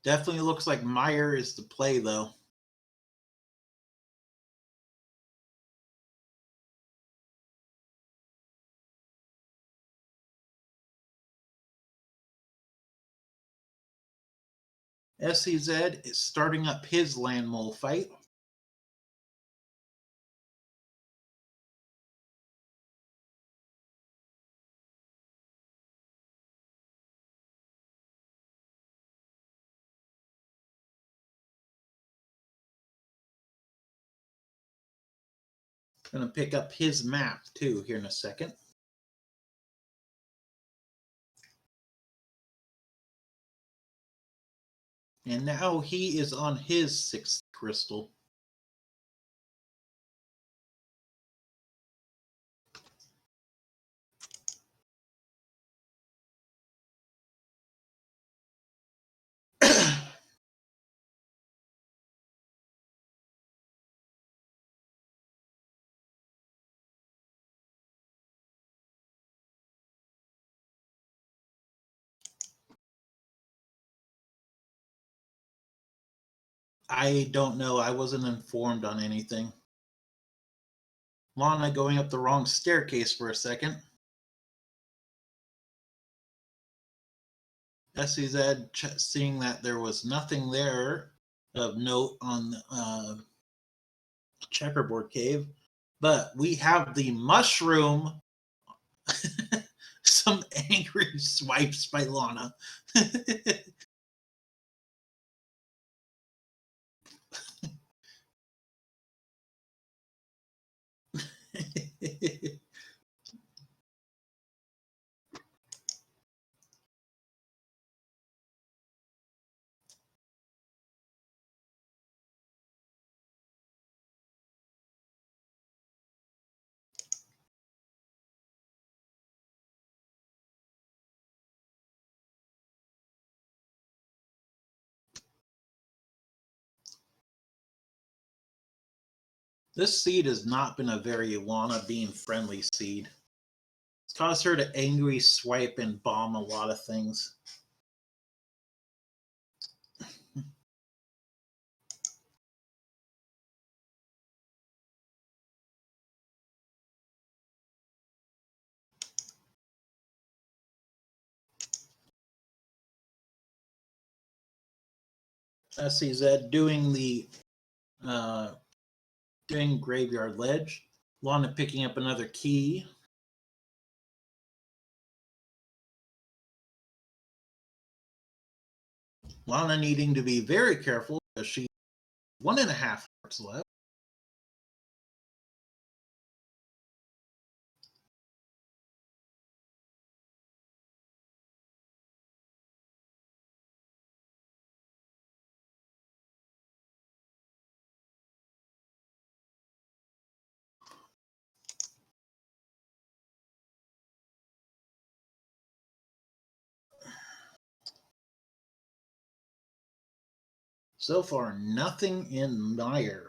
Definitely looks like Meyer is the play, though. SCZ is starting up his land mole fight. Going to pick up his map too here in a second. And now he is on his 6th crystal. I don't know. I wasn't informed on anything. Lana going up the wrong staircase for a second. SEZ seeing that there was nothing there of note on the checkerboard cave, but we have the mushroom. Some angry swipes by Lana. This seed has not been a very Lana Bean friendly seed. It's caused her to angry swipe and bomb a lot of things. SCZ doing the doing Graveyard Ledge. Lana picking up another key. Lana needing to be very careful because she 1.5 hearts left. So far, nothing in Mire.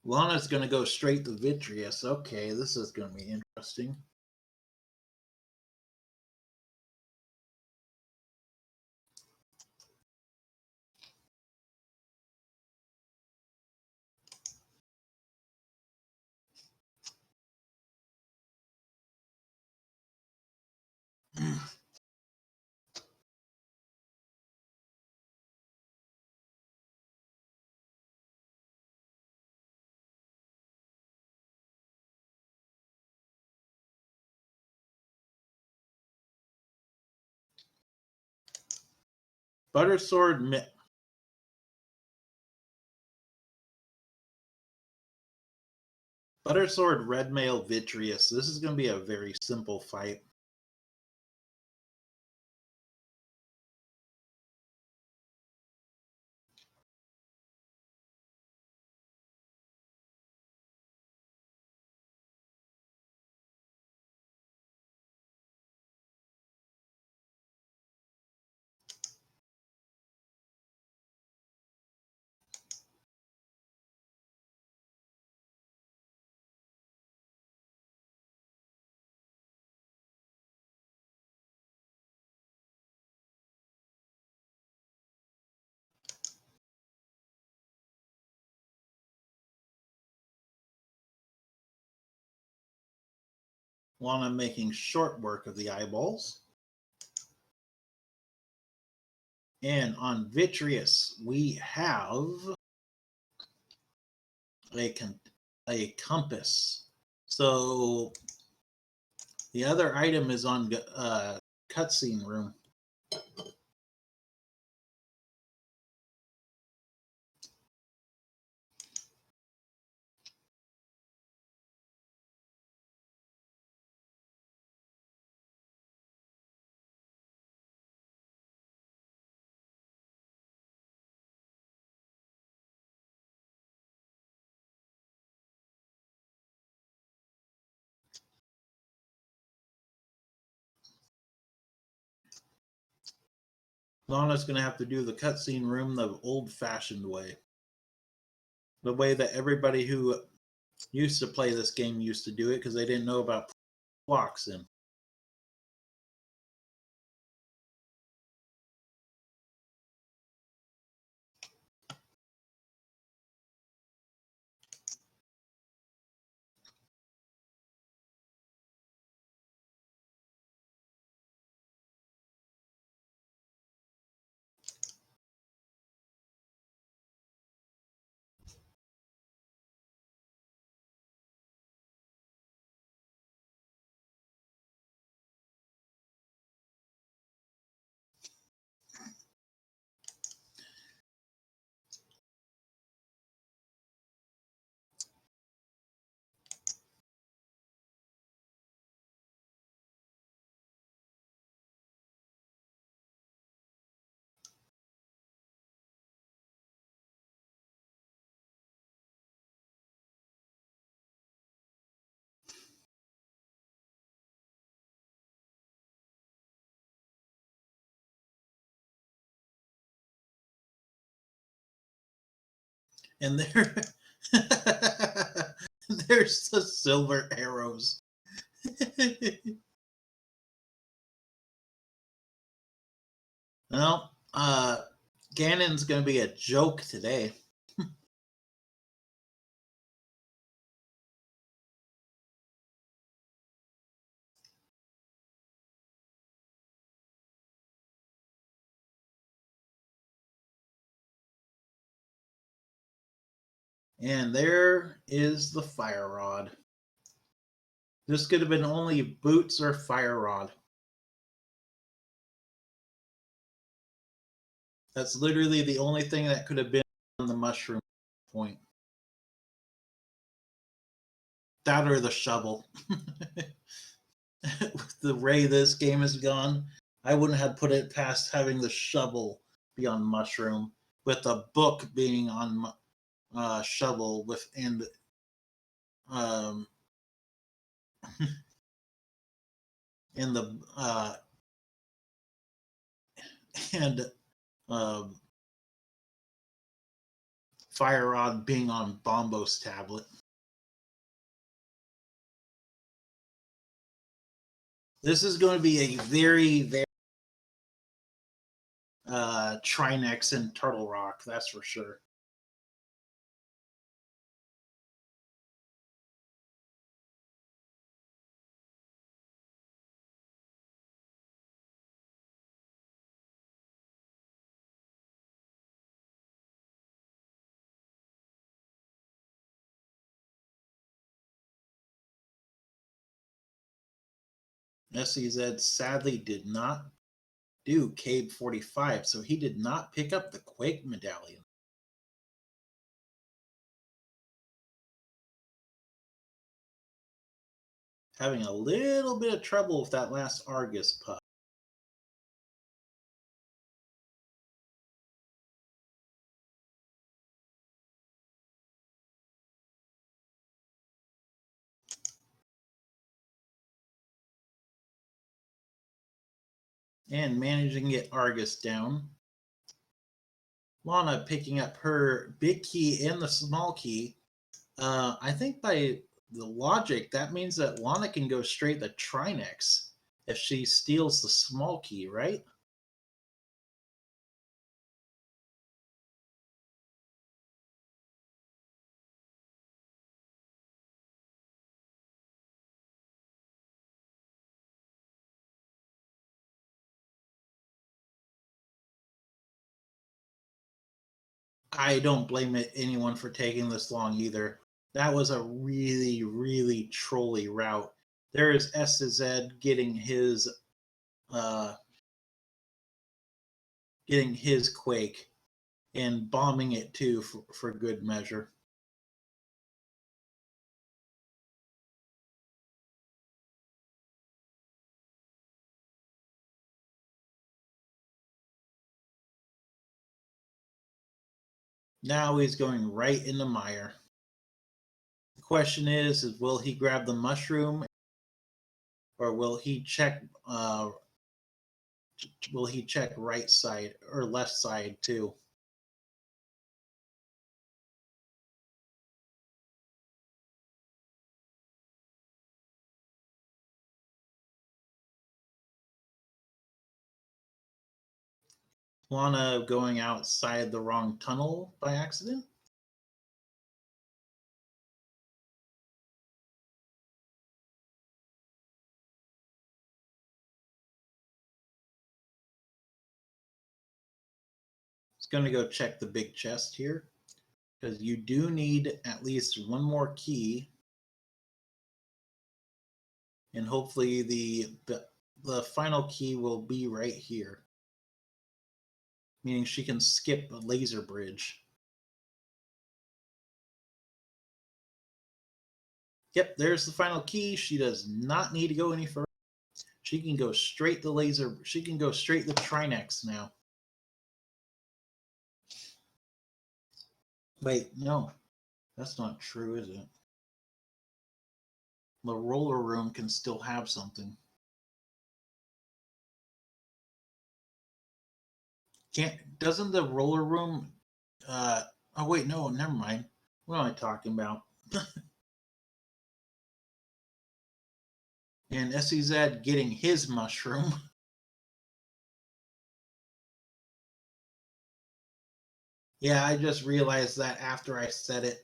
Lana's going to go straight to Vitreous. Okay, this is going to be interesting. Buttersword Red Mail Vitreous. This is going to be a very simple fight. Lana making short work of the eyeballs. And on Vitreous, we have a compass. So the other item is on cutscene room. Lana's going to have to do the cutscene room the old-fashioned way. The way that everybody who used to play this game used to do it because they didn't know about blocks in. And there's the silver arrows. Well, Ganon's going to be a joke today. And there is the fire rod. This could have been only boots or fire rod. That's literally the only thing that could have been on the mushroom point. That or the shovel. With the way this game has gone, I wouldn't have put it past having the shovel be on mushroom, with the book being on shovel with and in the and fire rod being on Bombo's tablet. This is going to be a very, very Trinex and Turtle Rock, that's for sure. SCZ sadly did not do Cabe 45, so he did not pick up the Quake medallion. Having a little bit of trouble with that last Argus puck. And managing to get Argus down. Lana picking up her big key and the small key. I think by the logic, that means that Lana can go straight to Trinex if she steals the small key, right? I don't blame anyone for taking this long either. That was a really, really trolly route. There is SZ getting his Quake and bombing it too for good measure. Now he's going right into Meyer. The question is will he grab the mushroom or will he check will he check right side or left side too? Lana going outside the wrong tunnel by accident? It's going to go check the big chest here because you do need at least one more key, and hopefully the final key will be right here, meaning she can skip a laser bridge. Yep, there's the final key. She does not need to go any further. She can go straight the laser. She can go straight the Trinex now. Wait, no, that's not true, is it? The roller room can still have something. Doesn't the roller room? Oh wait, no, never mind. What am I talking about? And SEZ getting his mushroom. Yeah, I just realized that after I said it.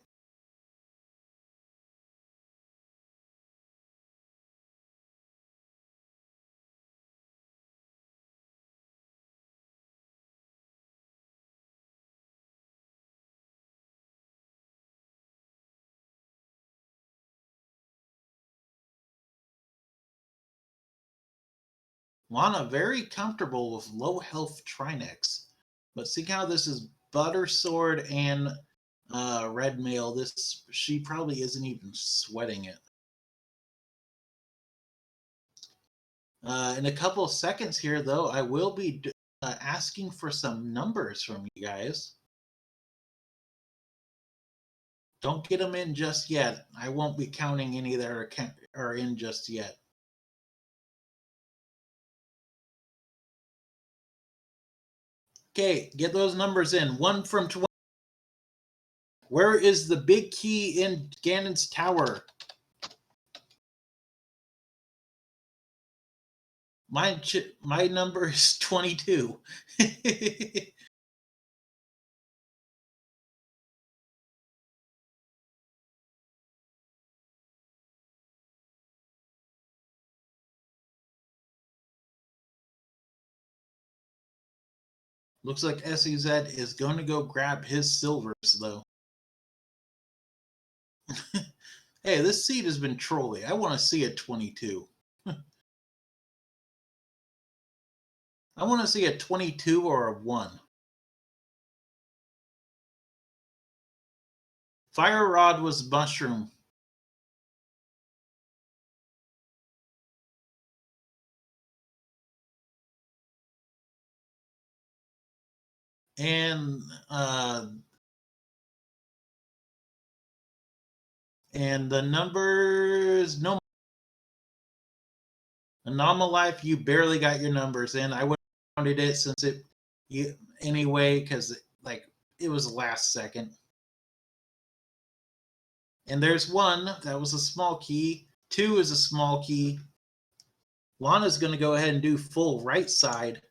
Lana very comfortable with low health Trinex. But see how this is Butter Sword and Red Mail. This she probably isn't even sweating it. In a couple of seconds here, though, I will be asking for some numbers from you guys. Don't get them in just yet. I won't be counting any that are in just yet. Okay, get those numbers in. 1 from 20. Where is the big key in Ganon's tower? My number is 22. Looks like SEZ is going to go grab his silvers, though. Hey, this seed has been trolly. I want to see a 22. I want to see a 22 or a 1. Fire Rod was mushroom. And the numbers, no. Anomalife, you barely got your numbers in. I would have counted it since anyway, because like it was last second. And there's 1. That was a small key. 2 is a small key. Lana's going to go ahead and do full right side.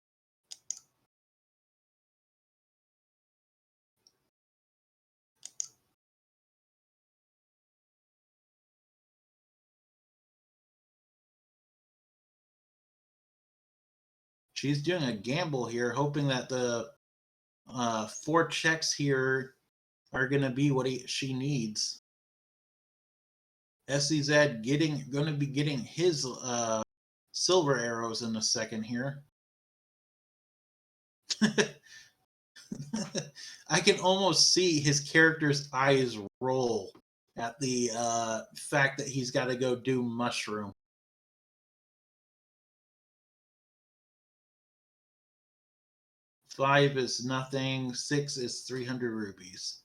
She's doing a gamble here, hoping that the 4 checks here are going to be what she needs. SEZ going to be getting his silver arrows in a second here. I can almost see his character's eyes roll at the fact that he's got to go do mushroom. Five is nothing. 6 is 300 rubies.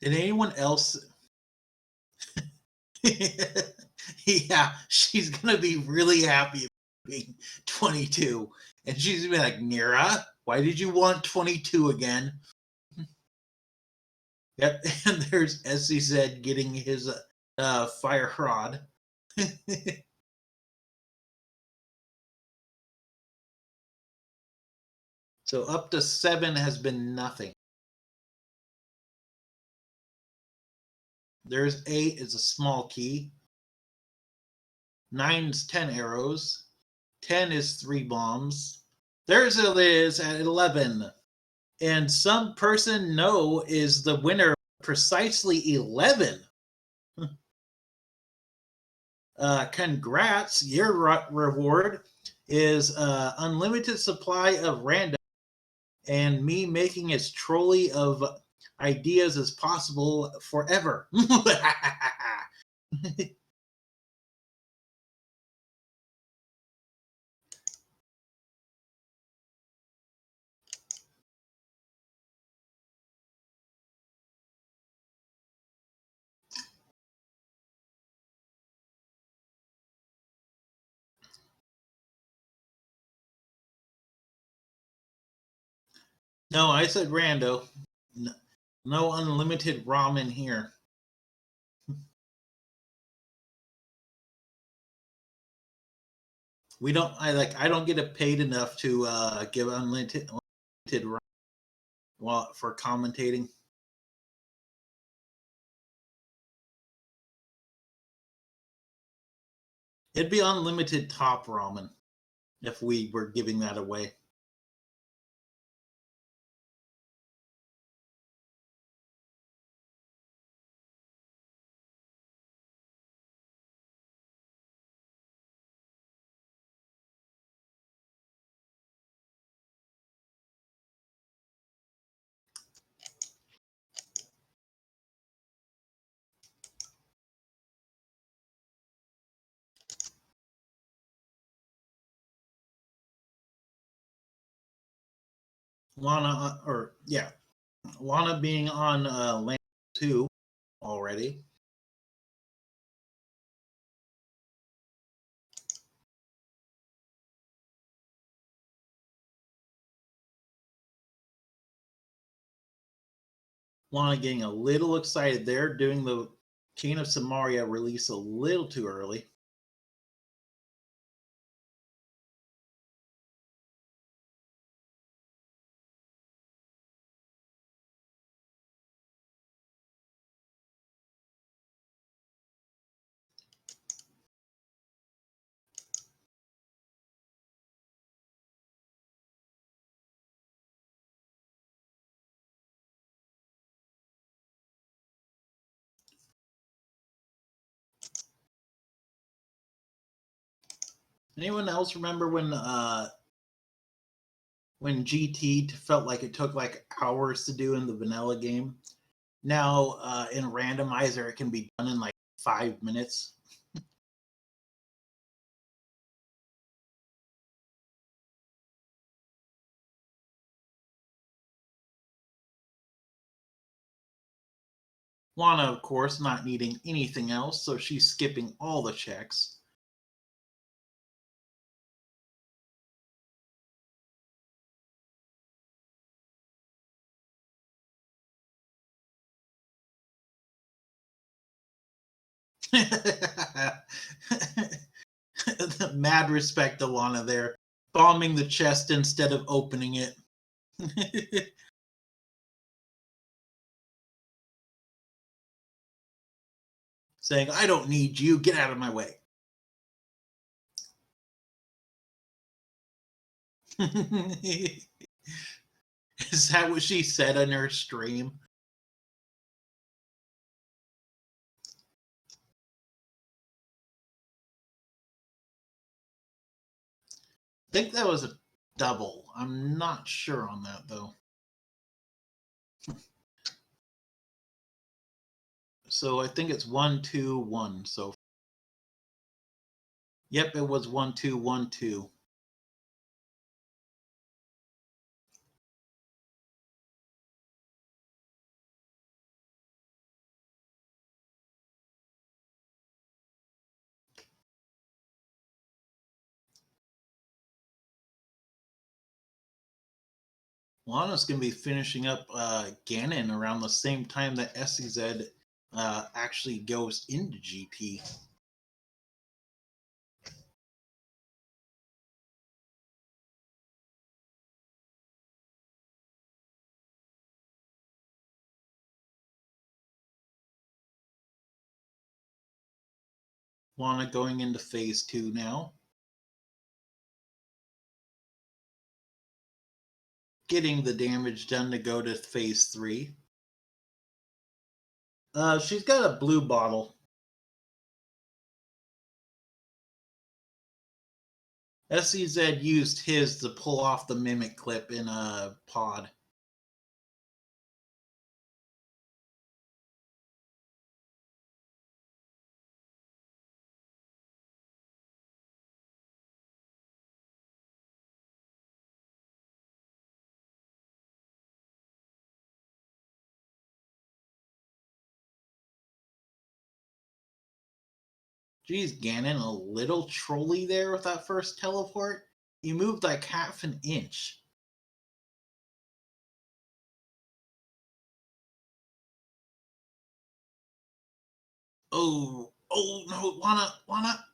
Did anyone else Yeah, she's gonna be really happy being 22. And she's gonna be like, Nira, why did you want 22 again? Yep, and there's SCZ getting his fire rod. So up to 7 has been nothing. There's 8 is a small key. 9's 10 arrows. 10 is 3 bombs. There's it is at 11. And some person no is the winner, precisely 11. Congrats, your reward is unlimited supply of random and me making as trolley of ideas as possible forever. No, I said rando. No unlimited ramen here. We don't. I don't get paid enough to give unlimited ramen for commentating. It'd be unlimited top ramen if we were giving that away. Lana being on land 2 already. Lana getting a little excited there, doing the Chain of Samaria release a little too early. Anyone else remember when GT felt like it took like hours to do in the vanilla game? Now in randomizer it can be done in like 5 minutes. Lana, of course, not needing anything else, so she's skipping all the checks. Mad respect to Lana there, bombing the chest instead of opening it. Saying, I don't need you, get out of my way. Is that what she said on her stream? I think that was a double. I'm not sure on that though. So I think it's 1, 2, 1. So yep, it was 1, 2, 1, 2. Lana's going to be finishing up Ganon around the same time that SCZ actually goes into GT. Lana going into phase 2 now. Getting the damage done to go to phase 3. She's got a blue bottle. SCZ used his to pull off the mimic clip in a pod. Geez, Ganon, a little trolly there with that first teleport. You moved like half an inch. Oh no, Lana.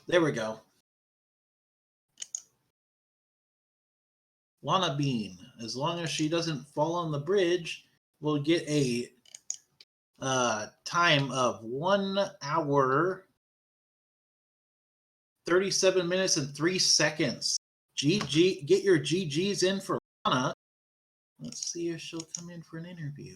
There we go. Lana Bean, as long as she doesn't fall on the bridge, will get a time of 1 hour, 37 minutes, and 3 seconds. GG, get your GGs in for Lana. Let's see if she'll come in for an interview.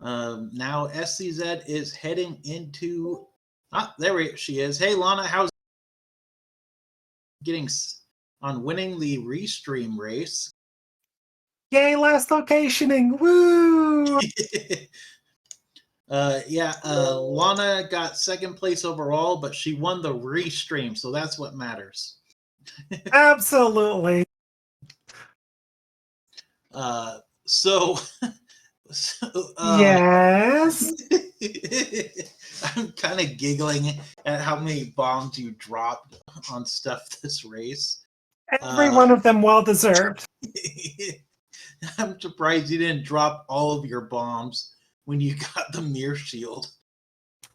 Now SCZ is heading into... there she is. Hey, Lana, how's getting on winning the restream race? Yay, last locationing! Woo! Lana got second place overall, but she won the restream, so that's what matters. Absolutely. Yes. I'm kind of giggling at how many bombs you dropped on stuff this race. Every one of them well deserved. I'm surprised you didn't drop all of your bombs when you got the mirror shield.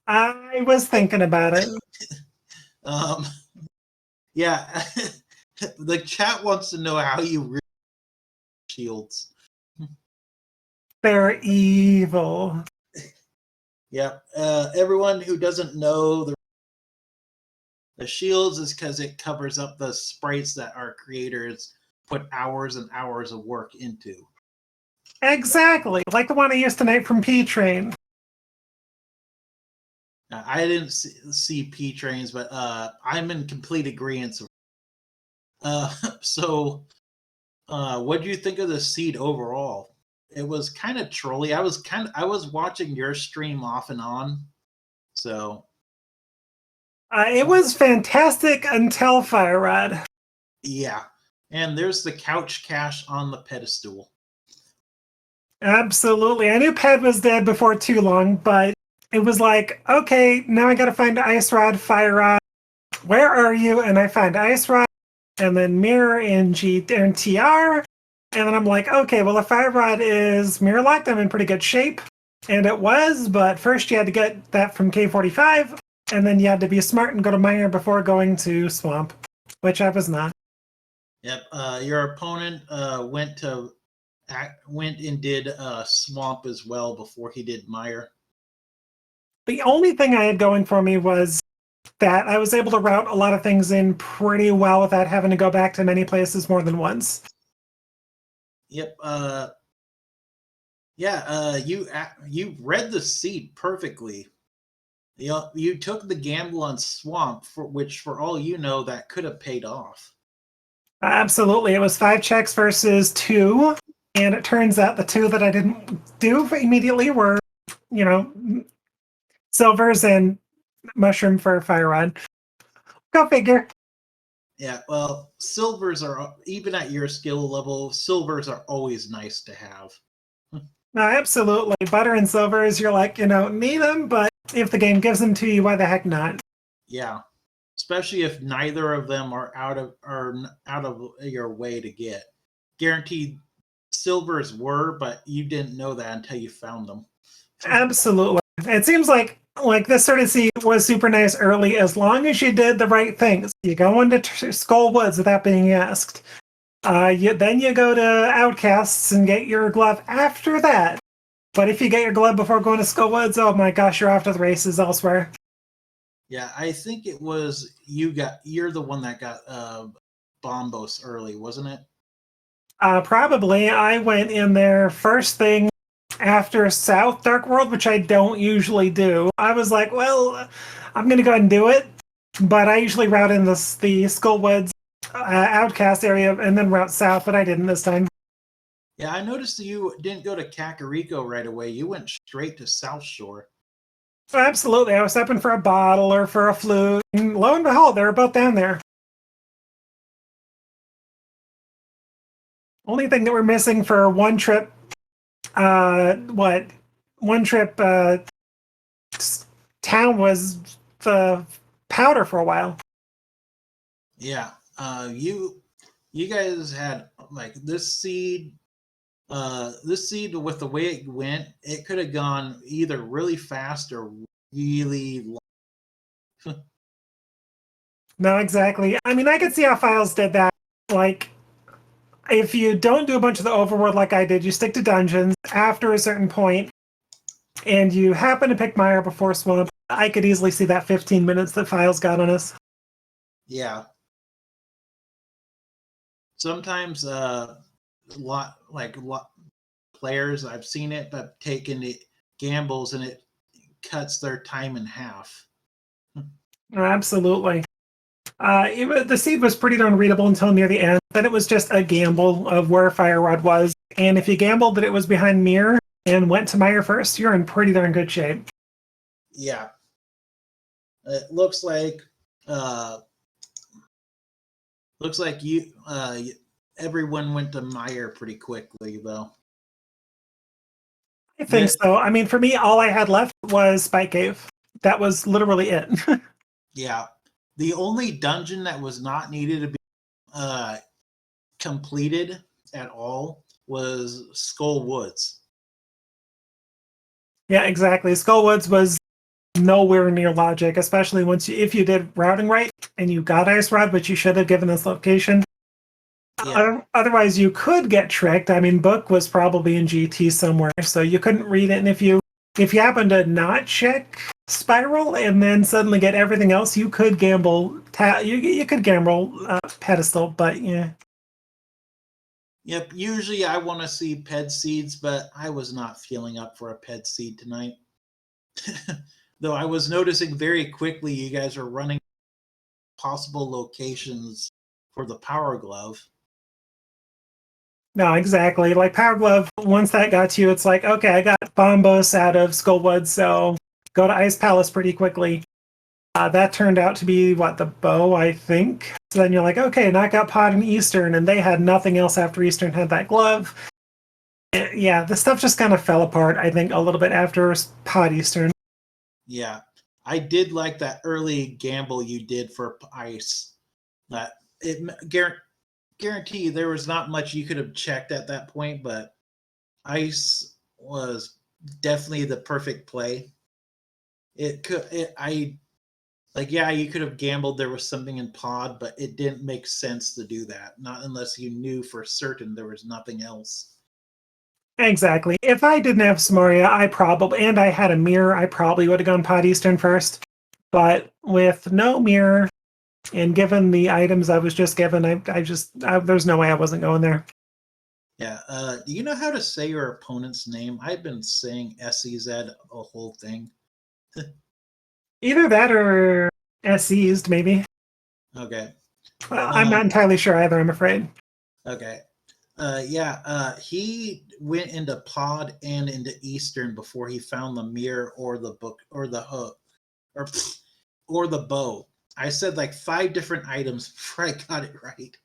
I was thinking about it. Yeah, the chat wants to know how you really shields. They're evil. Yep. Everyone who doesn't know the shields is because it covers up the sprites that our creators put hours and hours of work into. Exactly. Like the one I used tonight from P-Train. I didn't see P-Trains, but I'm in complete agreement. What do you think of the seed overall? It was kind of trolly. I was watching your stream off and on, so it was fantastic until Fire Rod. Yeah, and there's the couch cache on the pedestal. Absolutely. I knew Ped was dead before too long, but it was like, okay, now I gotta find Ice Rod, Fire Rod. Where are you? And I find Ice Rod, and then Mirror in TR. And then I'm like, okay, well, if Fire Rod is mirror locked, I'm in pretty good shape. And it was, but first you had to get that from K45, and then you had to be smart and go to Mire before going to Swamp, which I was not. Yep, your opponent went and did Swamp as well before he did Mire. The only thing I had going for me was that I was able to route a lot of things in pretty well without having to go back to many places more than once. Yep. You read the seed perfectly. You took the gamble on Swamp, which for all you know, that could have paid off. Absolutely. It was 5 checks versus 2. And it turns out the 2 that I didn't do immediately were, silvers and mushroom for Fire Rod. Go figure. Yeah, well, silvers are, even at your skill level, silvers are always nice to have. No, absolutely. Butter and silvers, you're like, need them, but if the game gives them to you, why the heck not? Yeah, especially if neither of them are out of your way to get. Guaranteed silvers were, but you didn't know that until you found them. Absolutely. It seems like this sort of seed was super nice early as long as you did the right things. You go into Skull Woods without being asked. Then you go to Outcasts and get your glove after that. But if you get your glove before going to Skull Woods, oh my gosh, you're off to the races elsewhere. Yeah, I think it was you're the one that got Bombos early, wasn't it? Probably. I went in there first thing after South Dark World, which I don't usually do. I was like, well, I'm going to go ahead and do it. But I usually route in the Skullwoods Outcast area and then route south, but I didn't this time. Yeah, I noticed that you didn't go to Kakariko right away. You went straight to South Shore. So absolutely. I was stepping for a bottle or for a flute. And lo and behold, they were both down there. Only thing that we're missing for one trip, one trip town was the powder for a while. Yeah, you guys had like this seed with the way it went, it could have gone either really fast or really long. No, exactly. I mean, I could see how Files did that. Like, if you don't do a bunch of the overworld like I did, you stick to dungeons after a certain point, and you happen to pick Meyer before Swamp, I could easily see that 15 minutes that Files got on us. Yeah. Sometimes lot players I've seen it but taken it gambles and it cuts their time in half. Absolutely. The seed was pretty darn readable until near the end. Then it was just a gamble of where Fire Rod was. And if you gambled that it was behind Mir and went to Meyer first, you're in pretty darn good shape. Yeah. It looks like you everyone went to Meyer pretty quickly though. I think so. I mean, for me, all I had left was Spike Cave. That was literally it. Yeah. The only dungeon that was not needed to be completed at all was Skull Woods. Yeah, exactly. Skullwoods was nowhere near logic, especially if you did routing right and you got Ice Rod, but you should have given this location. Yeah. Otherwise, you could get tricked. I mean, Book was probably in GT somewhere, so you couldn't read it. And if you happen to not check Spiral and then suddenly get everything else, you could gamble. You could gamble Pedestal, but yeah. Yep. Usually, I want to see Ped Seeds, but I was not feeling up for a Ped Seed tonight. Though I was noticing very quickly you guys are running possible locations for the Power Glove. No, exactly. Like Power Glove, once that got to you, it's like, okay, I got Bombos out of Skullwood, so go to Ice Palace pretty quickly. That turned out to be, the bow, I think. So then you're like, okay, knock out Pod and Eastern, and they had nothing else after Eastern had that glove. Yeah, the stuff just kind of fell apart, I think, a little bit after Pod Eastern. Yeah. I did like that early gamble you did for Ice. That it guarantee there was not much you could have checked at that point, but Ice was definitely the perfect play. You could have gambled there was something in Pod, but it didn't make sense to do that. Not unless you knew for certain there was nothing else. Exactly. If I didn't have Samaria, and I had a mirror, I probably would have gone Pod Eastern first. But with no mirror, and given the items I was just given, there's no way I wasn't going there. Yeah. Do you know how to say your opponent's name? I've been saying SEZ a whole thing. Either that or SE'd, maybe. Okay. Well, I'm not entirely sure either, I'm afraid. Okay. He went into Pod and into Eastern before he found the mirror or the book or the hook or the bow. I said like 5 different items before I got it right.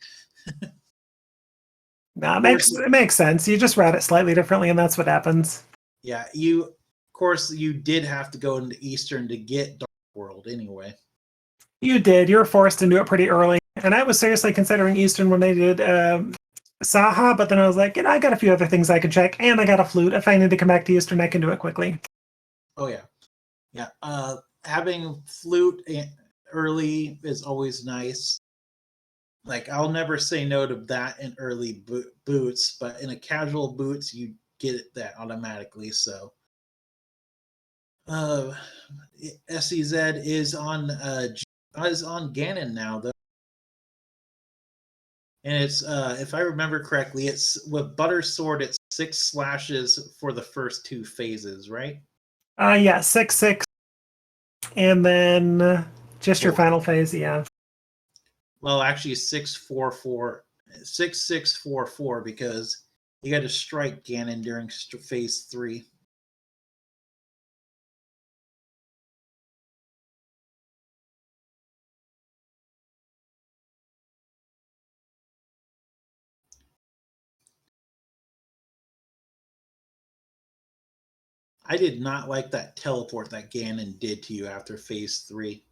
No, it makes sense. You just route it slightly differently, and that's what happens. Yeah, of course, you did have to go into Eastern to get Dark World anyway. You did. You were forced into it pretty early. And I was seriously considering Eastern when they did Saha, but then I was like, I got a few other things I can check, and I got a flute. If I need to come back to Eastern, I can do it quickly. Oh, yeah. Yeah. Having flute early is always nice. Like, I'll never say no to that in early boots, but in a casual boots, you get that automatically. So, SEZ is on Ganon now, though, and it's if I remember correctly, it's with Butter Sword. It's 6 slashes for the first 2 phases, right? Yeah, 6/6, and then just your final phase. Yeah. Well, actually, 6/4/4, 6/6/4/4, because you got to strike Ganon during phase 3. I did not like that teleport that Ganon did to you after phase 3.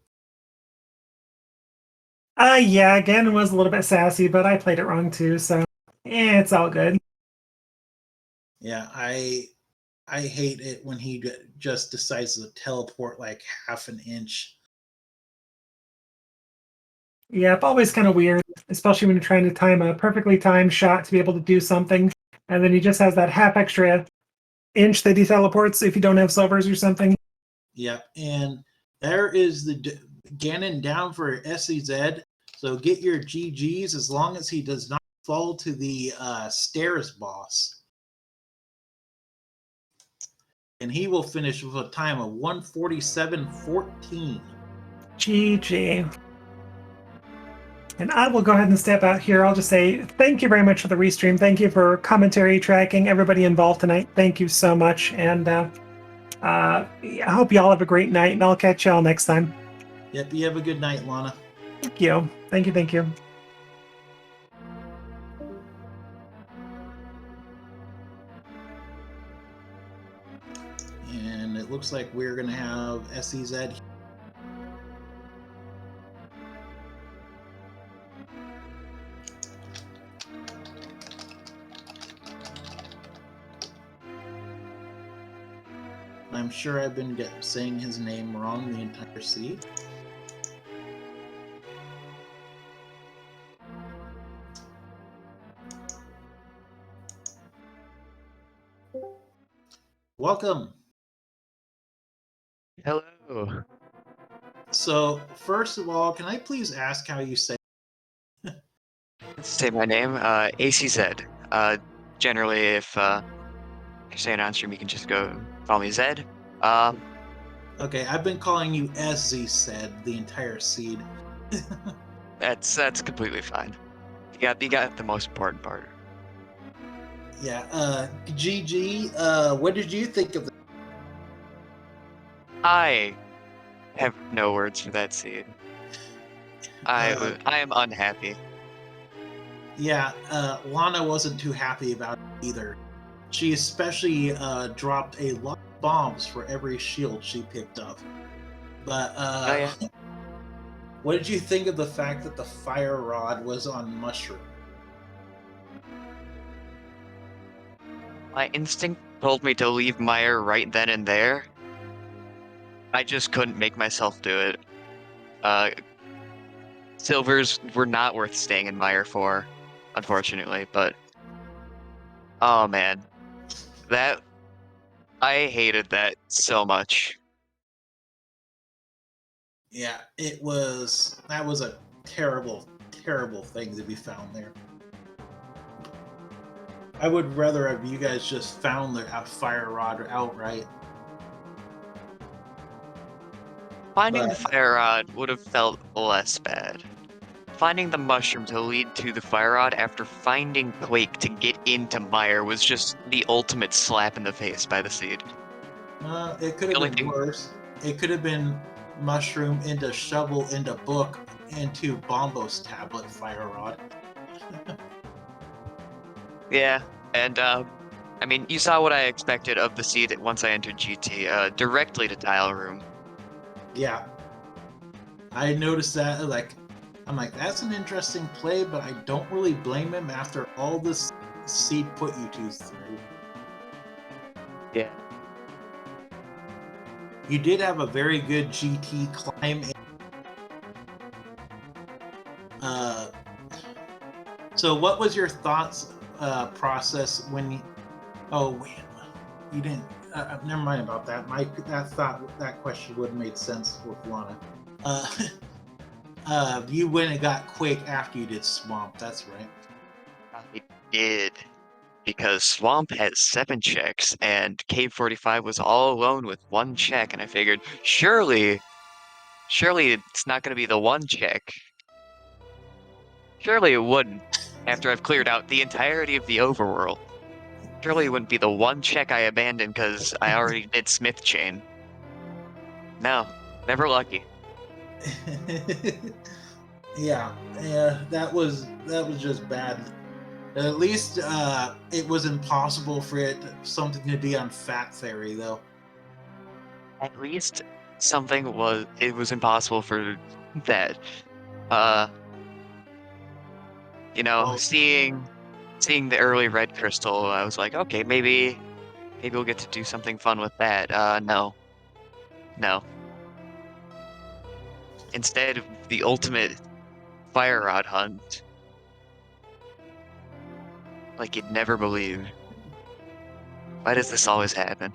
Yeah, Ganon was a little bit sassy, but I played it wrong too, so it's all good. Yeah, I hate it when he just decides to teleport like half an inch. Yeah, it's always kind of weird, especially when you're trying to time a perfectly timed shot to be able to do something, and then he just has that half extra inch that he teleports if you don't have silvers or something. Yep, and there is the Ganon down for SEZ. So get your GGs as long as he does not fall to the stairs boss. And he will finish with a time of 1:47.14. GG. And I will go ahead and step out here. I'll just say thank you very much for the restream. Thank you for commentary tracking, everybody involved tonight. Thank you so much. And I hope you all have a great night, and I'll catch y'all next time. Yep, you have a good night, Lana. Thank you. Thank you. Thank you. And it looks like we're going to have SEZ. I'm sure I've been saying his name wrong the entire seed. Welcome. Hello. So, first of all, can I please ask how you say? Say my name, ACZ. Generally, if I say it on stream, you can just go call me Zed. Okay, I've been calling you SZ said the entire seed. That's completely fine. You got the most important part. Yeah. GG. What did you think of? I have no words for that seed. I am unhappy. Yeah. Lana wasn't too happy about it either. She especially dropped a lot of bombs for every shield she picked up. But Oh, yeah. what did you think of the fact that the fire rod was on mushroom? My instinct told me to leave Meyer right then and there. I just couldn't make myself do it. Silvers were not worth staying in Meyer for, unfortunately, but oh man. I hated that so much. Yeah, that was a terrible, terrible thing to be found there. I would rather have you guys just found the fire rod outright. Finding the fire rod would have felt less bad. Finding the mushroom to lead to the fire rod after finding Quake to get into Meyer was just the ultimate slap in the face by the seed. It could have been worse. It could have been mushroom into shovel into book into Bombos tablet fire rod. Yeah, and I mean, you saw what I expected of the seed once I entered GT, directly to Dial Room. Yeah. I noticed that, like, I'm like, that's an interesting play, but I don't really blame him after all this seed put you two through. Yeah. You did have a very good GT climb. So what was your thoughts process when you... Oh, wait, you didn't... never mind about that. That question would have made sense with Lana. You went and got Quake after you did Swamp. That's right. I did. Because Swamp has 7 checks, and Cave 45 was all alone with 1 check, and I figured, surely it's not going to be the 1 check. Surely it wouldn't, after I've cleared out the entirety of the overworld. Surely it wouldn't be the 1 check I abandoned because I already did Smith Chain. No, never lucky. Yeah, that was just bad. At least it was impossible for something to be on Fat Fairy, though. At least it was impossible for that. You know, Well, seeing the early red crystal, I was like, okay, maybe we'll get to do something fun with that. No. Instead of the ultimate fire rod hunt, like you'd never believe. Why does this always happen?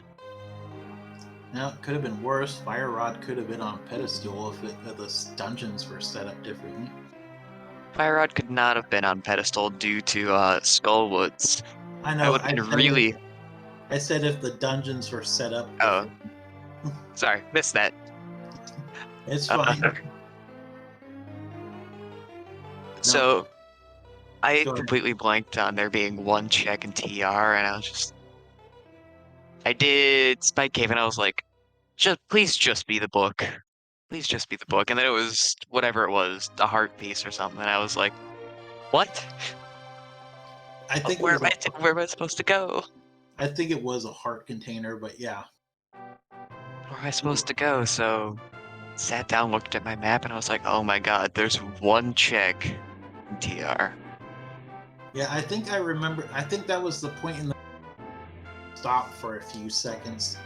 now it could have been worse. Fire Rod could have been on pedestal if the dungeons were set up differently. Fire rod could not have been on pedestal due to Skullwoods. I That know. would have been really. I said if the dungeons were set up Oh, differently. sorry, missed that. It's fine. So I Go ahead. completely blanked on there being 1 check in TR, and I did Spike Cave, and I was like, please just be the book. Please just be the book. And then it was whatever it was, a heart piece or something. And I was like, what? I think Where am I supposed to go? I think it was a heart container, but yeah. Where am I supposed to go? So sat down, looked at my map, and I was like, oh my god, there's 1 check in TR. Yeah, I think I remember. I think that was the point in the stop for a few seconds.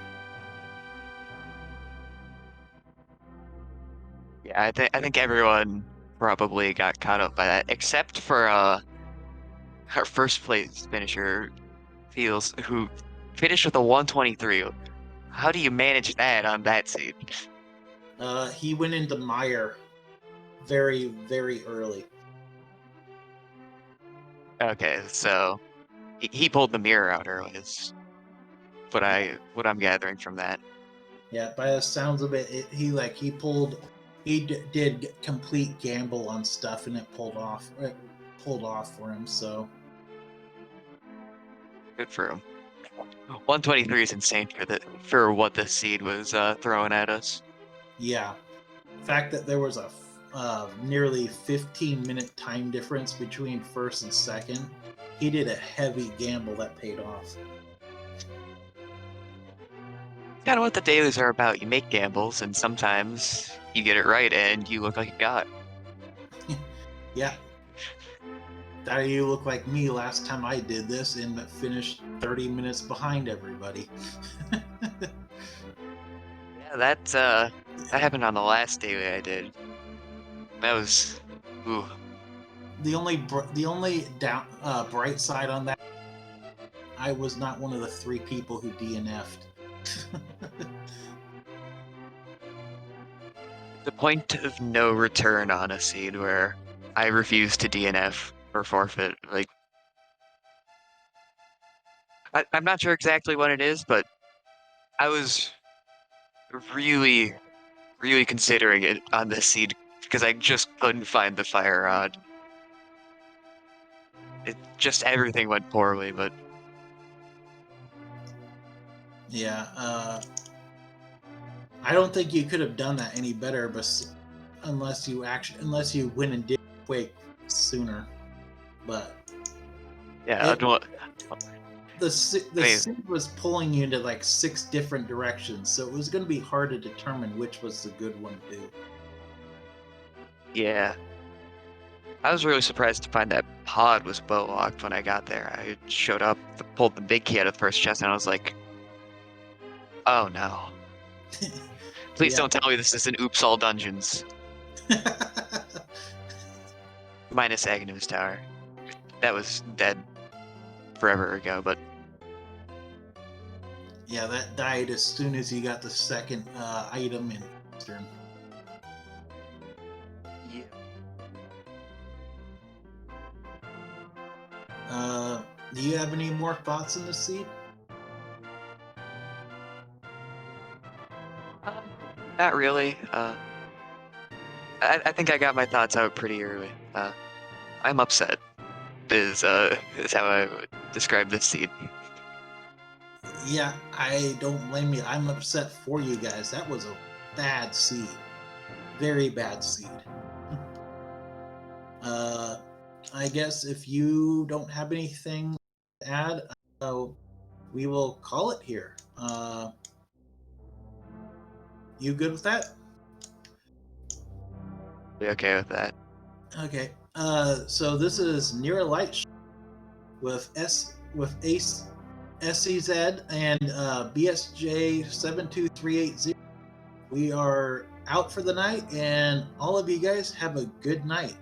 Yeah, I think everyone probably got caught up by that, except for our first place finisher, Feels, who finished with a 123. How do you manage that on that seed? He went into Meyer very, very early. Okay, so he pulled the mirror out early. Is what I'm gathering from that. Yeah, by the sounds of it, he did complete gamble on stuff, and it pulled off for him. So Good for him. 123 is insane for what this seed was throwing at us. yeah, the fact that there was a nearly 15-minute time difference between first and second, he did a heavy gamble that paid off. Kind of what the dailies are about. You make gambles, and sometimes you get it right, and you look like a god. Yeah. That you look like me last time I did this and finished 30 minutes behind everybody. Yeah, that happened on the last daily I did. That was, ooh. The only bright side on that, I was not one of the 3 people who DNF'd. The point of no return on a seed where I refuse to DNF or forfeit. Like, I'm not sure exactly what it is, but I was really, really considering it on this seed because I just couldn't find the fire rod. Everything went poorly, but Yeah, I don't think you could have done that any better, but unless you went and did Quake sooner. But Yeah, The seed was pulling you into like 6 different directions, so it was going to be hard to determine which was the good one to do. yeah. I was really surprised to find that pod was bow locked when I got there. I showed up, pulled the big key out of the first chest, and I was like, "Oh no! Please don't tell me this is an Oops All Dungeons minus Agnus Tower." That was dead forever ago, but Yeah, that died as soon as you got the second item in Eastern. yeah. Do you have any more thoughts on the seed? Not really. I think I got my thoughts out pretty early. I'm upset. Is how I would describe this seed. Yeah, I don't blame you. I'm upset for you guys. That was a bad seed. Very bad seed. I guess if you don't have anything to add, we will call it here. You good with that? Be okay with that. Okay. So this is Near a Light with Ace SCZ and BSJ 72380. We are out for the night, and all of you guys have a good night.